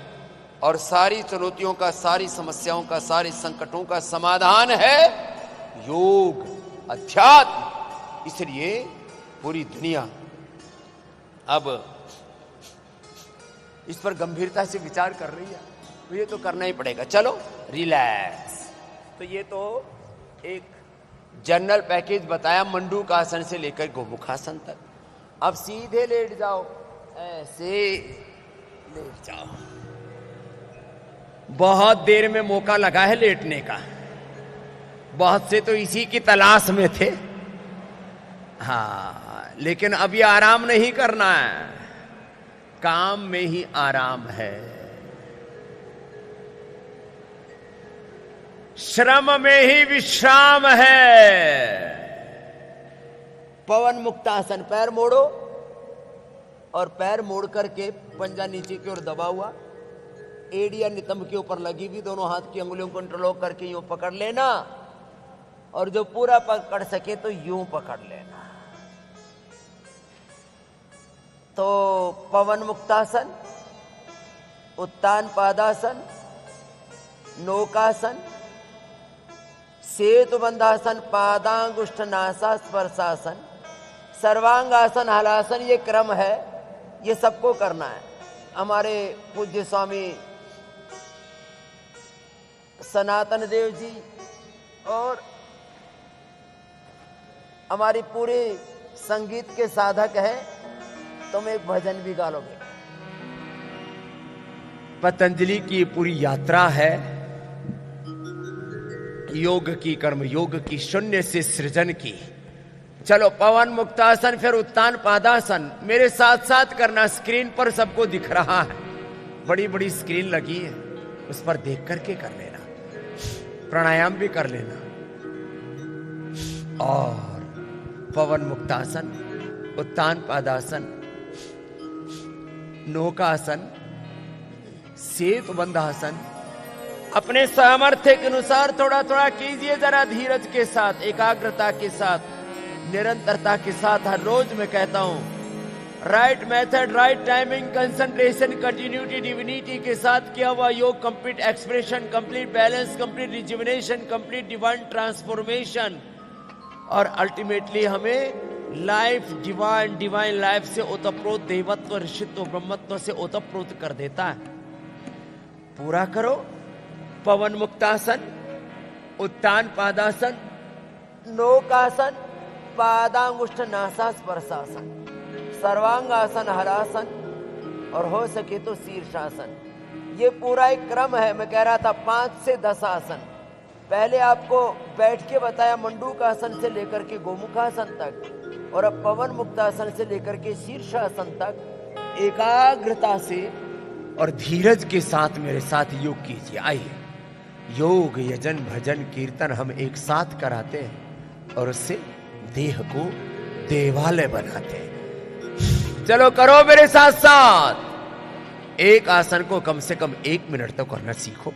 [SPEAKER 1] और सारी चुनौतियों का, सारी समस्याओं का, सारे संकटों का समाधान है योग, अध्यात्म। इसलिए पूरी दुनिया अब इस पर गंभीरता से विचार कर रही है, तो ये तो करना ही पड़ेगा। चलो रिलैक्स। तो ये तो एक जनरल पैकेज बताया, मंडूकासन से लेकर गोमुखासन तक। अब सीधे लेट जाओ, ऐसे लेट जाओ। बहुत देर में मौका लगा है लेटने का, बहुत से तो इसी की तलाश में थे। हाँ, लेकिन अभी आराम नहीं करना है, काम में ही आराम है, श्रम में ही विश्राम है। पवन मुक्तासन, पैर मोड़ो और पैर मोड़ करके पंजा नीचे की ओर दबा हुआ, एड़िया नितंब के ऊपर लगी हुई, दोनों हाथ की अंगुलियों को इंटरलॉक करके यूं पकड़ लेना, और जो पूरा पकड़ सके तो यूं पकड़ लेना। तो पवन मुक्तासन, उत्तान पादासन, नौकासन, सेतु बंधासन, पादांगुष्ठ नासा स्पर्शासन, सर्वांगासन, हलासन, ये क्रम है, ये सबको करना है। हमारे पूज्य स्वामी सनातन देव जी और हमारी पूरे संगीत के साधक हैं, तुम एक भजन भी गा लोगे। पतंजलि की पूरी यात्रा है योग की, कर्म योग की, शून्य से सृजन की। चलो पवन मुक्तासन, फिर उत्तान पादासन, मेरे साथ साथ करना। स्क्रीन पर सबको दिख रहा है, बड़ी बड़ी स्क्रीन लगी है, उस पर देख करके कर लेना, प्राणायाम भी कर लेना। और पवन मुक्तासन, उत्तान पादासन, नौकासन, सेतु बंधासन, अपने सामर्थ्य के अनुसार थोड़ा थोड़ा कीजिए, जरा धीरज के साथ, एकाग्रता के साथ, निरंतरता के साथ। हर रोज मैं कहता हूं, right method, right timing, concentration, continuity, divinity के साथ किया हुआ योग complete expression, complete balance, complete rejuvenation, complete divine transformation, और अल्टीमेटली हमें लाइफ, डिवाइन लाइफ से ओतप्रोत, देवत्व, ऋषित्व, ब्रह्मत्व से ओतप्रोत कर देता है। पूरा करो। पवन मुक्तासन, उत्तान पादासन, नौकासन, पादांगुष्ठ नासा स्पर्शासन, सर्वांगासन, हलासन, और हो सके तो शीर्षासन। ये पूरा एक क्रम है। मैं कह रहा था 5 से 10 आसन। पहले आपको बैठ के बताया मंडूकासन से लेकर के गोमुखासन तक, और अब पवन मुक्तासन से लेकर के शीर्षासन तक एकाग्रता से और धीरज के साथ मेरे साथ योग कीजिए। आइए, योग, यजन, भजन, कीर्तन हम एक साथ कराते हैं और उससे देह को देवालय बनाते हैं। चलो करो मेरे साथ साथ। एक आसन को कम से कम 1 मिनट तक करना सीखो।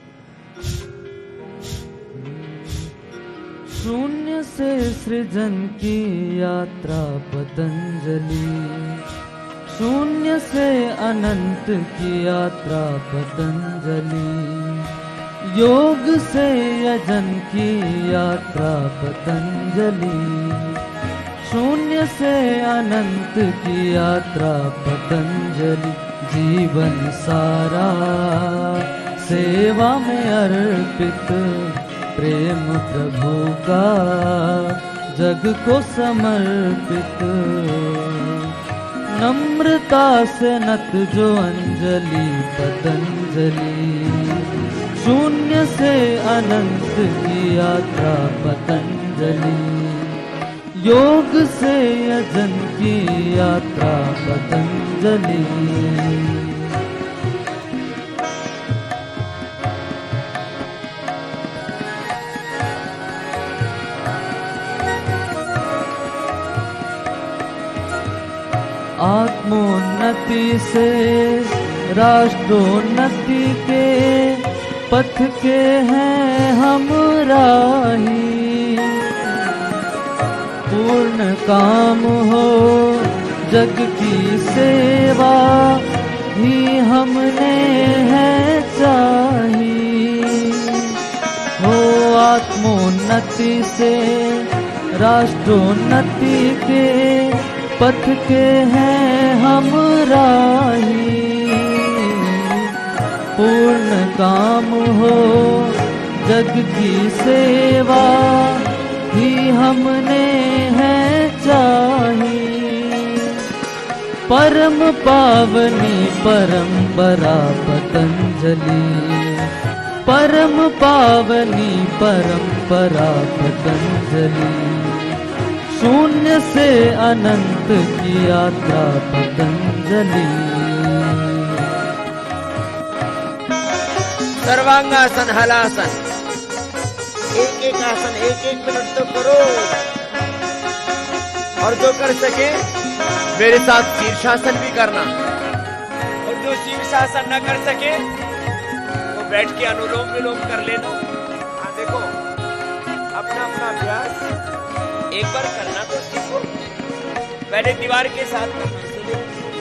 [SPEAKER 2] शून्य से सृजन की यात्रा पतंजलि, शून्य से अनंत की यात्रा पतंजलि, योग से यजन की यात्रा पतंजलि, शून्य से अनंत की यात्रा पतंजलि। जीवन सारा सेवा में अर्पित, प्रेम प्रभु का जग को समर्पित, नम्रता से नत जो अंजलि पतंजलि, शून्य से अनंत की यात्रा पतंजलि, योग से यजन की यात्रा पतंजलि। आत्मोन्नति से राष्ट्रोन्नति के पथ के हैं हम राही, पूर्ण काम हो जग की सेवा ही हमने है चाही। नति से राष्ट्रोन्नति के पथ के हैं हम राही। पूर्ण काम हो जग की सेवा ही हमने है चाही। परम पावनी परंपरा पतंजलि, परम पावनी परंपरा पतंजलि। शून्य से अनंत की यात्रा पतंजलि।
[SPEAKER 1] सर्वांगासन, हलासन, एक एक आसन 1-1 मिनट तो करो। और जो कर सके मेरे साथ शीर्षासन भी करना, और जो शीर्षासन न कर सके वो बैठ के अनुलोम विलोम कर लेना। हाँ देखो, अपना अपना अभ्यास एक बार करना तो सीखो। पहले दीवार के साथ करना सीखो,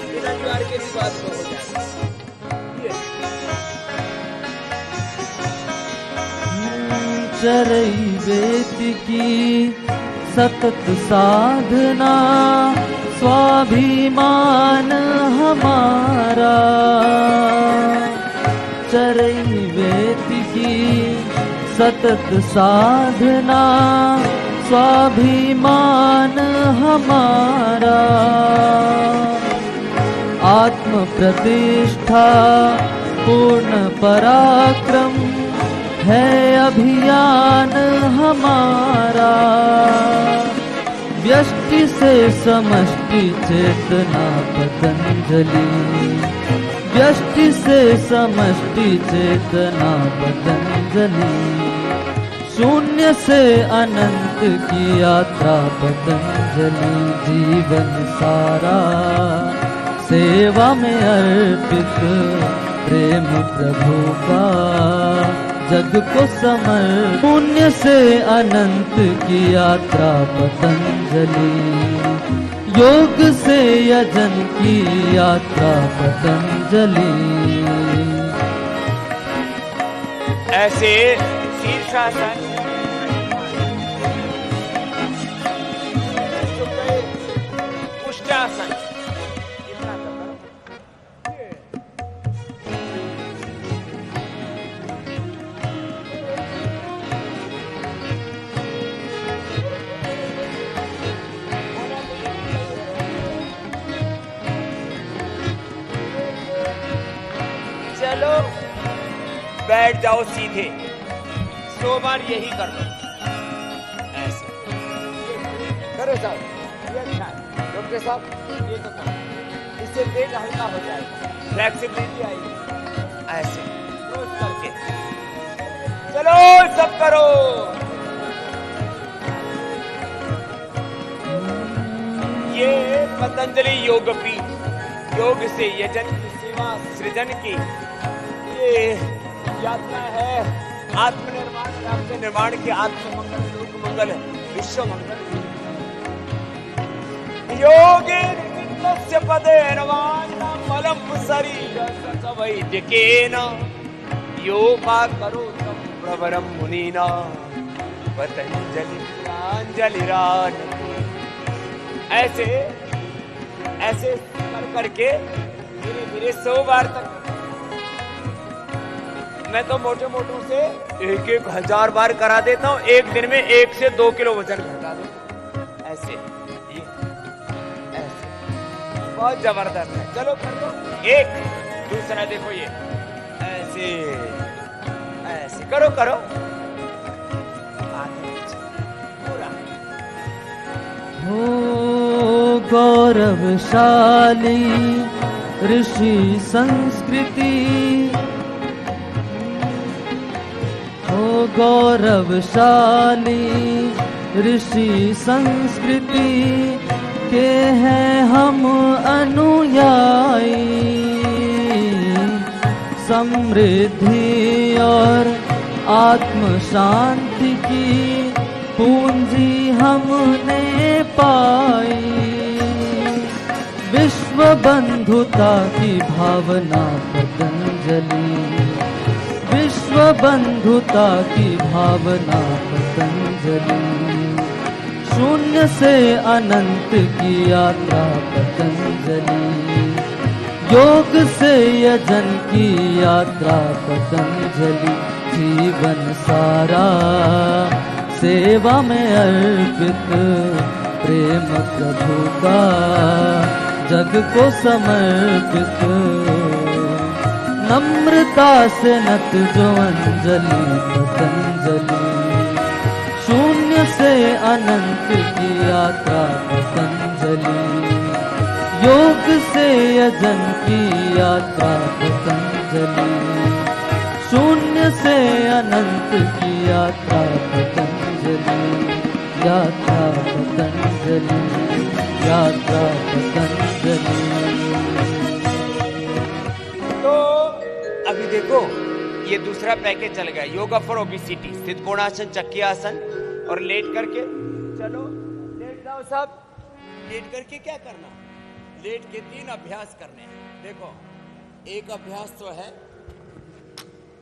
[SPEAKER 1] बिना दीवार के भी बात हो जाए।
[SPEAKER 2] चरई वेद की सतत साधना स्वाभिमान हमारा। चरई वेद की सतत साधना स्वाभिमान हमारा। आत्म प्रतिष्ठा पूर्ण पराक्रम है अभियान हमारा। व्यष्टि से समष्टि चेतना पतंजलि, व्यष्टि से समष्टि चेतना पतंजलि। शून्य से अनंत की यात्रा पतंजलि। जीवन सारा सेवा में अर्पित प्रेम प्रभु का जग को समर्पित। शून्य से अनंत की यात्रा पतंजलि। योग से यजन की यात्रा पतंजलि।
[SPEAKER 1] ऐसे शीर्षासन, पुष्टासन, चलो बैठ जाओ सीधे। 100 बार यही कर लो। ऐसे करो साहब, ये अच्छा है। डॉक्टर साहब ये तो करो, इससे पेट हल्का हो जाएगा, फ्लेक्सिबिलिटी आएगी। ऐसे रोज करके चलो, सब करो। ये पतंजलि योग पीठ, योग से यजन की सेवा सृजन की ये यात्रा है। आत्मनिर्माण, आपके निर्माण की, आत्म मंगल, लोक मंगल, विश्व मंगल। योगे नित्य पदे नवाना फलम शरीर वैद्यकेन योगा करो तम प्रवरम मुनीना पतंजलि प्रांजलिरान। ऐसे ऐसे कर करके धीरे धीरे 100 बार तक। मैं तो मोटे मोटों से 1,000 बार करा देता हूँ। एक दिन में 1 से 2 किलो वजन घटा देता हूँ। ऐसे ये ऐसे बहुत जबरदस्त है। चलो कर लो। एक दूसरा देखो, ये ऐसे ऐसे करो करो। पूरा
[SPEAKER 2] हो गौरवशाली ऋषि संस्कृति। हो गौरवशाली ऋषि संस्कृति के हैं हम अनुयायी। समृद्धि और आत्म शांति की पूंजी हमने पाई। विश्व बंधुता की भावना पतंजलि, विश्व विश्व बंधुता की भावना पतंजलि, शून्य से अनंत की यात्रा पतंजलि, योग से यजन की यात्रा पतंजलि, जीवन सारा सेवा में अर्पित, प्रेम प्रभु का जग को समर्पित, नम्रता से नत जो अंजलि पतंजलि, शून्य से अनंत की यात्रा पतंजलि, योग से यजन की यात्रा पतंजलि, शून्य से अनंत की यात्रा पतंजलि, यात्रा पतंजलि, यात्रा पतंजलि।
[SPEAKER 1] तो अभी देखो ये दूसरा पैकेज चल गया, योगा फॉर ओबेसिटी, सिद्ध कोणासन, चक्की आसन और लेट करके। चलो लेट जाओ सब। लेट करके क्या करना, लेट के 3 अभ्यास करने हैं। देखो एक अभ्यास तो है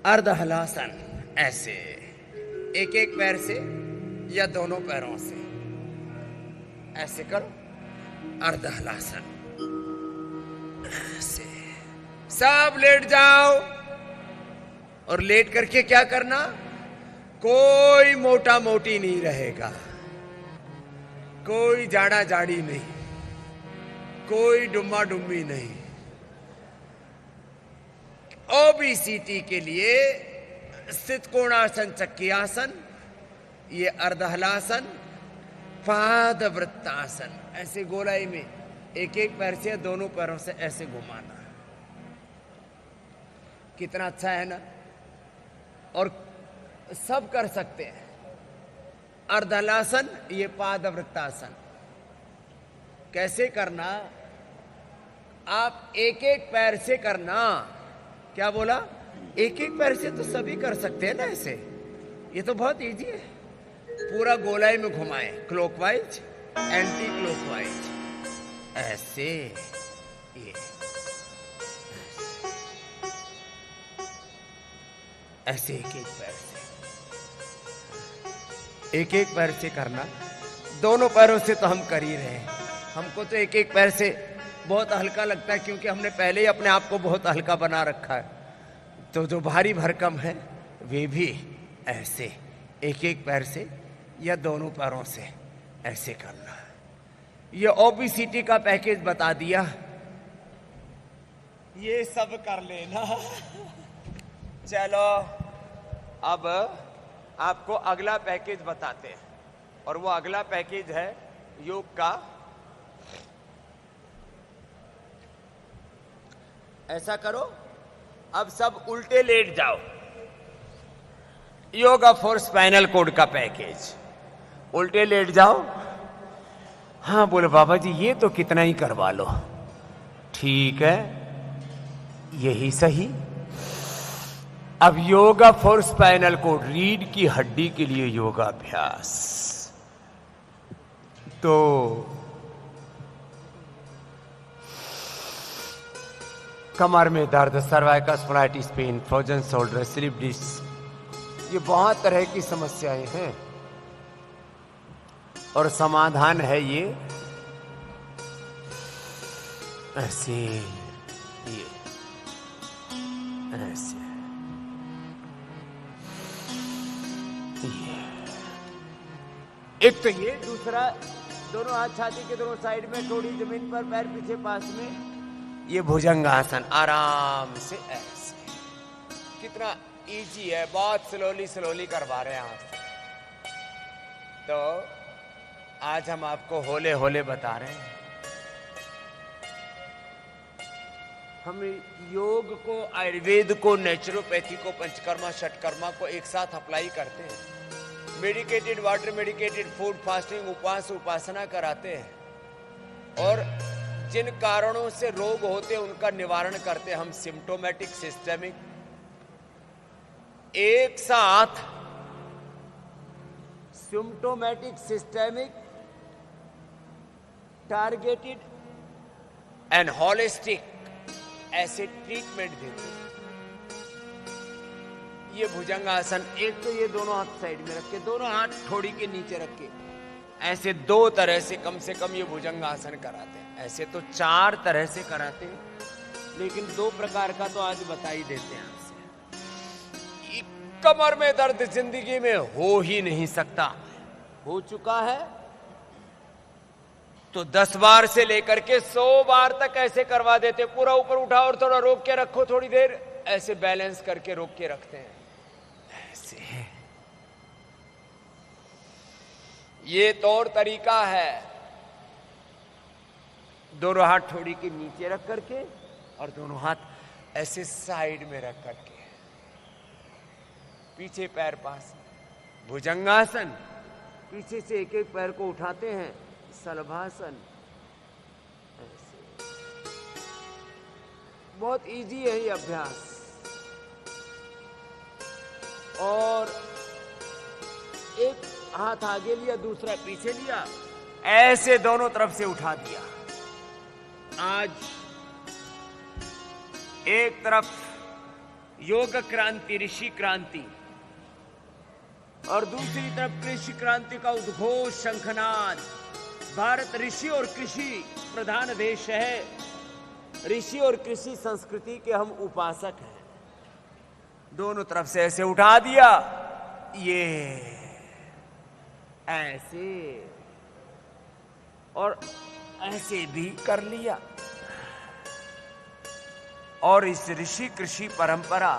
[SPEAKER 1] अर्ध हलासन, ऐसे एक एक पैर से या दोनों पैरों से ऐसे करो, अर्ध हलासन ऐसे। सब लेट जाओ और लेट करके क्या करना, कोई मोटा मोटी नहीं रहेगा, कोई जाड़ा जाड़ी नहीं, कोई डुम्मा डुम्मी नहीं। ओबेसिटी के लिए स्थित कोणासन, चक्की आसन, ये अर्धहलासन, पाद वृत्तासन, ऐसे गोलाई में एक एक पैर से दोनों पैरों से ऐसे घुमाना। कितना अच्छा है ना, और सब कर सकते हैं। अर्धहलासन, ये पाद वृत्तासन कैसे करना, आप एक एक पैर से करना। क्या बोला, एक एक पैर से तो सभी कर सकते हैं ना ऐसे, ये तो बहुत इजी है। पूरा गोलाई में घुमाएं, क्लॉकवाइज, एंटी क्लॉकवाइज, ऐसे, ये ऐसे एक एक पैर से, एक एक पैर से करना। दोनों पैरों से तो हम कर ही रहे हैं, हमको तो एक एक पैर से बहुत हल्का लगता है, क्योंकि हमने पहले ही अपने आप को बहुत हल्का बना रखा है। तो जो भारी भरकम है वे भी ऐसे एक एक पैर से या दोनों पैरों से ऐसे करना। ये ओबेसिटी का पैकेज बता दिया, ये सब कर लेना। चलो अब आपको अगला पैकेज बताते हैं, और वो अगला पैकेज है योग का। ऐसा करो, अब सब उल्टे लेट जाओ। योगा फॉर स्पाइनल कोड का पैकेज, उल्टे लेट जाओ। हाँ बोले बाबा जी ये तो कितना ही करवा लो। ठीक है, यही सही। अब योगा फॉर स्पाइनल कोड, रीढ़ की हड्डी के लिए योगाभ्यास। तो कमर में दर्द, cervical spondylitis pain, frozen shoulder, slip disc, ये बहुत तरह की समस्याएं हैं और समाधान है ये ऐसे, ये ऐसे, ये एक तो ये, दूसरा दोनों हाथ छाती के दोनों साइड में, थोड़ी जमीन पर, पैर पीछे पास में, ये भुजंगासन आराम से ऐसे। कितना इजी है, बहुत स्लोली स्लोली करवा रहे हैं आप। तो आज हम आपको होले होले बता रहे हैं। हम योग को, आयुर्वेद को, नेचुरोपैथी को, पंचकर्मा, षटकर्मा को एक साथ अप्लाई करते हैं। Medicated water, medicated food, fasting, उपवास, उपासना कराते हैं, और जिन कारणों से रोग होते हैं उनका निवारण करते हैं हम। सिम्प्टोमेटिक, सिस्टेमिक, एक साथ symptomatic, systemic, targeted and holistic ऐसे ट्रीटमेंट देते हैं। ये भुजंगासन, एक तो ये दोनों हाथ साइड में रख के, दोनों हाथ ठोड़ी के नीचे रख के, ऐसे दो तरह से कम ये भुजंगासन कराते हैं। ऐसे तो 4 तरह से कराते हैं, लेकिन 2 प्रकार का तो आज बता ही देते हैं आपसे। कमर में दर्द जिंदगी में हो ही नहीं सकता, हो चुका है तो 10 बार से लेकर के 100 बार तक ऐसे करवा देते। पूरा ऊपर उठाओ और थोड़ा रोक के रखो, थोड़ी देर ऐसे बैलेंस करके रोक के रखते हैं। ऐसे ये तौर तरीका है। दोनों हाथ थोड़ी के नीचे रख करके और दोनों हाथ ऐसे साइड में रख करके, पीछे पैर पास, भुजंगासन। पीछे से एक एक पैर को उठाते हैं, सलभासन। ऐसे बहुत इजी है ये अभ्यास। और एक हाथ आगे लिया, दूसरा पीछे लिया, ऐसे दोनों तरफ से उठा दिया। आज एक तरफ योग क्रांति, ऋषि क्रांति, और दूसरी तरफ कृषि क्रांति का उद्घोष, शंखनाद। भारत ऋषि और कृषि प्रधान देश है। ऋषि और कृषि संस्कृति के हम उपासक हैं। दोनों तरफ से ऐसे उठा दिया, ये ऐसे, और ऐसे भी कर लिया। और इस ऋषि कृषि परंपरा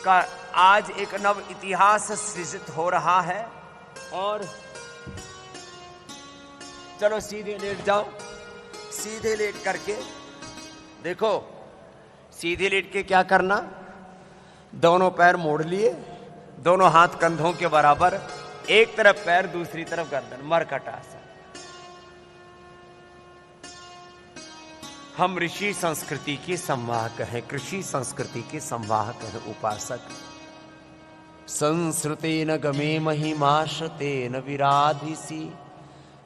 [SPEAKER 1] का आज एक नव इतिहास सृजित हो रहा है। और चलो सीधे लेट जाओ, सीधे लेट करके देखो। सीधे लेट के क्या करना, दोनों पैर मोड़ लिए, दोनों हाथ कंधों के बराबर, एक तरफ पैर दूसरी तरफ गर्दन, मरकट आसन। हम ऋषि संस्कृति के संवाहक हैं, कृषि संस्कृति के संवाहक हैं, उपासक। संस्कृतेन गमे महिमाश्रतेन विराधिसी,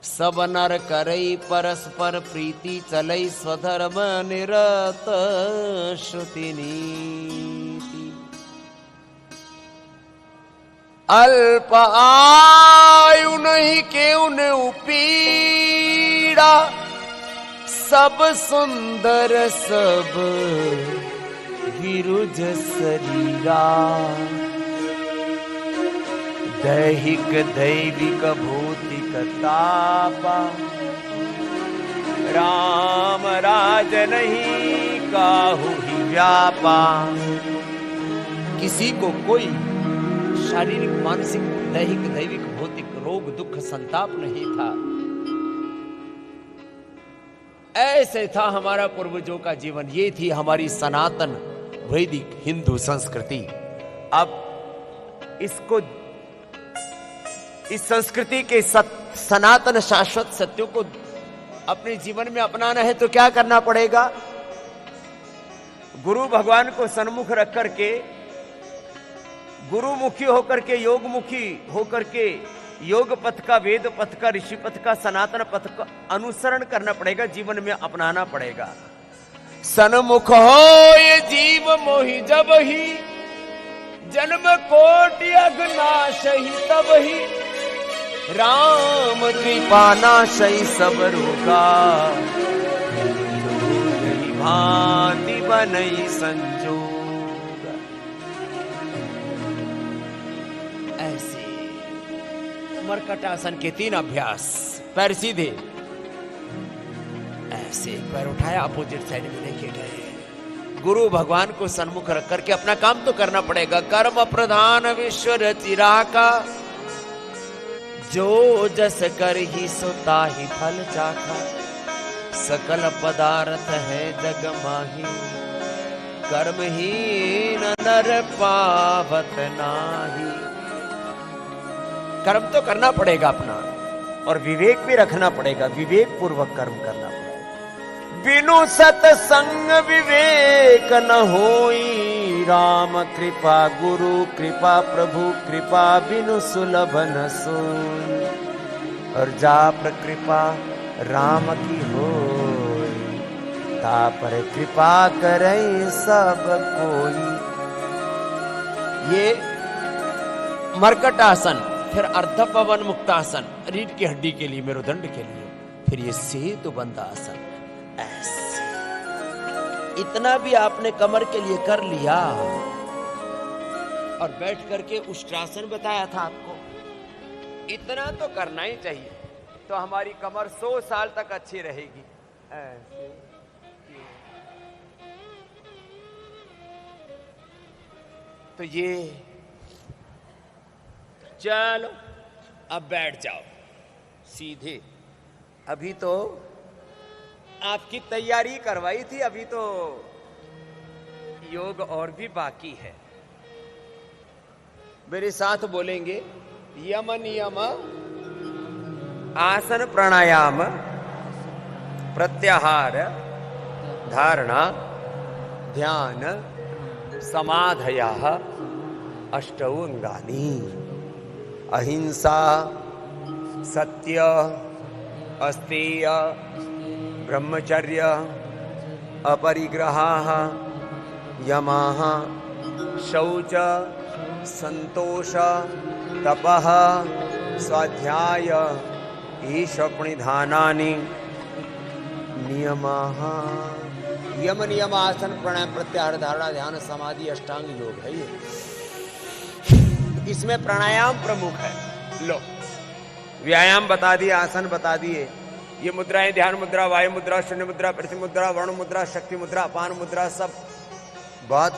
[SPEAKER 1] सब नर करई परस्पर प्रीति चलई, स्वधर्म निरत श्रुति नीति। अल्प आयु नहीं केउ ने उपीड़ा, सब सुंदर सब विरुज शरीरा। दैहिक दैविक भौतिक तापा, राम राज नहीं काहू ही व्यापा। किसी को कोई शारीरिक, मानसिक, दैहिक दैविक भौतिक रोग दुख संताप नहीं था। ऐसे था हमारा पूर्वजों का जीवन। ये थी हमारी सनातन वैदिक हिंदू संस्कृति। अब इसको, इस संस्कृति के सनातन शाश्वत सत्यों को अपने जीवन में अपनाना है तो क्या करना पड़ेगा? गुरु भगवान को सन्मुख रख करके, गुरुमुखी होकर के, योगमुखी होकर के, योग पथ का, वेद पथ का, ऋषि पथ का, सनातन पथ का अनुसरण करना पड़ेगा, जीवन में अपनाना पड़ेगा। सन्मुख हो ये जीव मोहि जब ही, जन्म कोटि अघनाश ही तब ही, राम कृपा नाशई सब रोगा, भांति बनई संजोग। ऐसे मरकटासन के 3 अभ्यास। पैर सीधे, ऐसे पैर उठाया, अपोजिट साइड में लेके गए। गुरु भगवान को सन्मुख रख करके अपना काम तो करना पड़ेगा। कर्म प्रधान विश्व रचिरा का, जो जस कर ही सोता ही फल चाखा। सकल पदार्थ है जग माही, कर्महीन नर पावत नाही। कर्म तो करना पड़ेगा अपना, और विवेक भी रखना पड़ेगा, विवेक पूर्वक कर्म करना पड़ेगा। बिनु सतसंग विवेक न होई, राम कृपा गुरु कृपा प्रभु कृपा, बिनु सुलभ न सोई। और जा पर कृपा राम की होई, ता पर कृपा करे सब कोई। ये मरकट आसन, फिर अर्ध पवन मुक्तासन रीढ़ की हड्डी के लिए, मेरुदंड के लिए, फिर ये सेतु बंद आसन। ऐसे इतना भी आपने कमर के लिए कर लिया और बैठ करके उष्ट्रासन बताया था आपको, इतना तो करना ही चाहिए, तो हमारी कमर 100 साल तक अच्छी रहेगी। ऐसे तो ये चलो अब बैठ जाओ सीधे। अभी तो आपकी तैयारी करवाई थी, अभी तो योग और भी बाकी है। मेरे साथ बोलेंगे, यम नियम आसन प्राणायाम प्रत्याहार धारणा ध्यान समाधयः अष्टौ अंगानि। अहिंसा, सत्य, अस्तेय, ब्रह्मचर्य, अपरिग्रहाः, यमः, शौच, संतोष, तपः, स्वाध्याय, ईश प्रणिधानानि नियमाः। यम नियम आसन प्राणायाम प्रत्याहार धारणा ध्यान समाधि अष्टांग योग है ये। इसमें प्राणायाम प्रमुख है। लो, व्यायाम बता दिए, आसन बता दिए, ये मुद्राएं ध्यान मुद्रा, वायु मुद्रा, शून्य मुद्रा, पृथ्वी मुद्रा, वर्ण मुद्रा, शक्ति मुद्रा, अपान मुद्रा, सब बहुत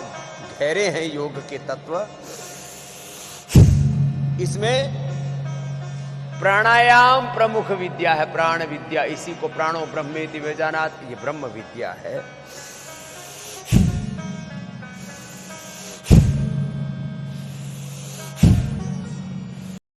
[SPEAKER 1] गहरे हैं योग के तत्व। इसमें प्राणायाम प्रमुख विद्या है, प्राण विद्या। इसी को प्राणो ब्रह्मेति वेजानात, ये ब्रह्म विद्या है।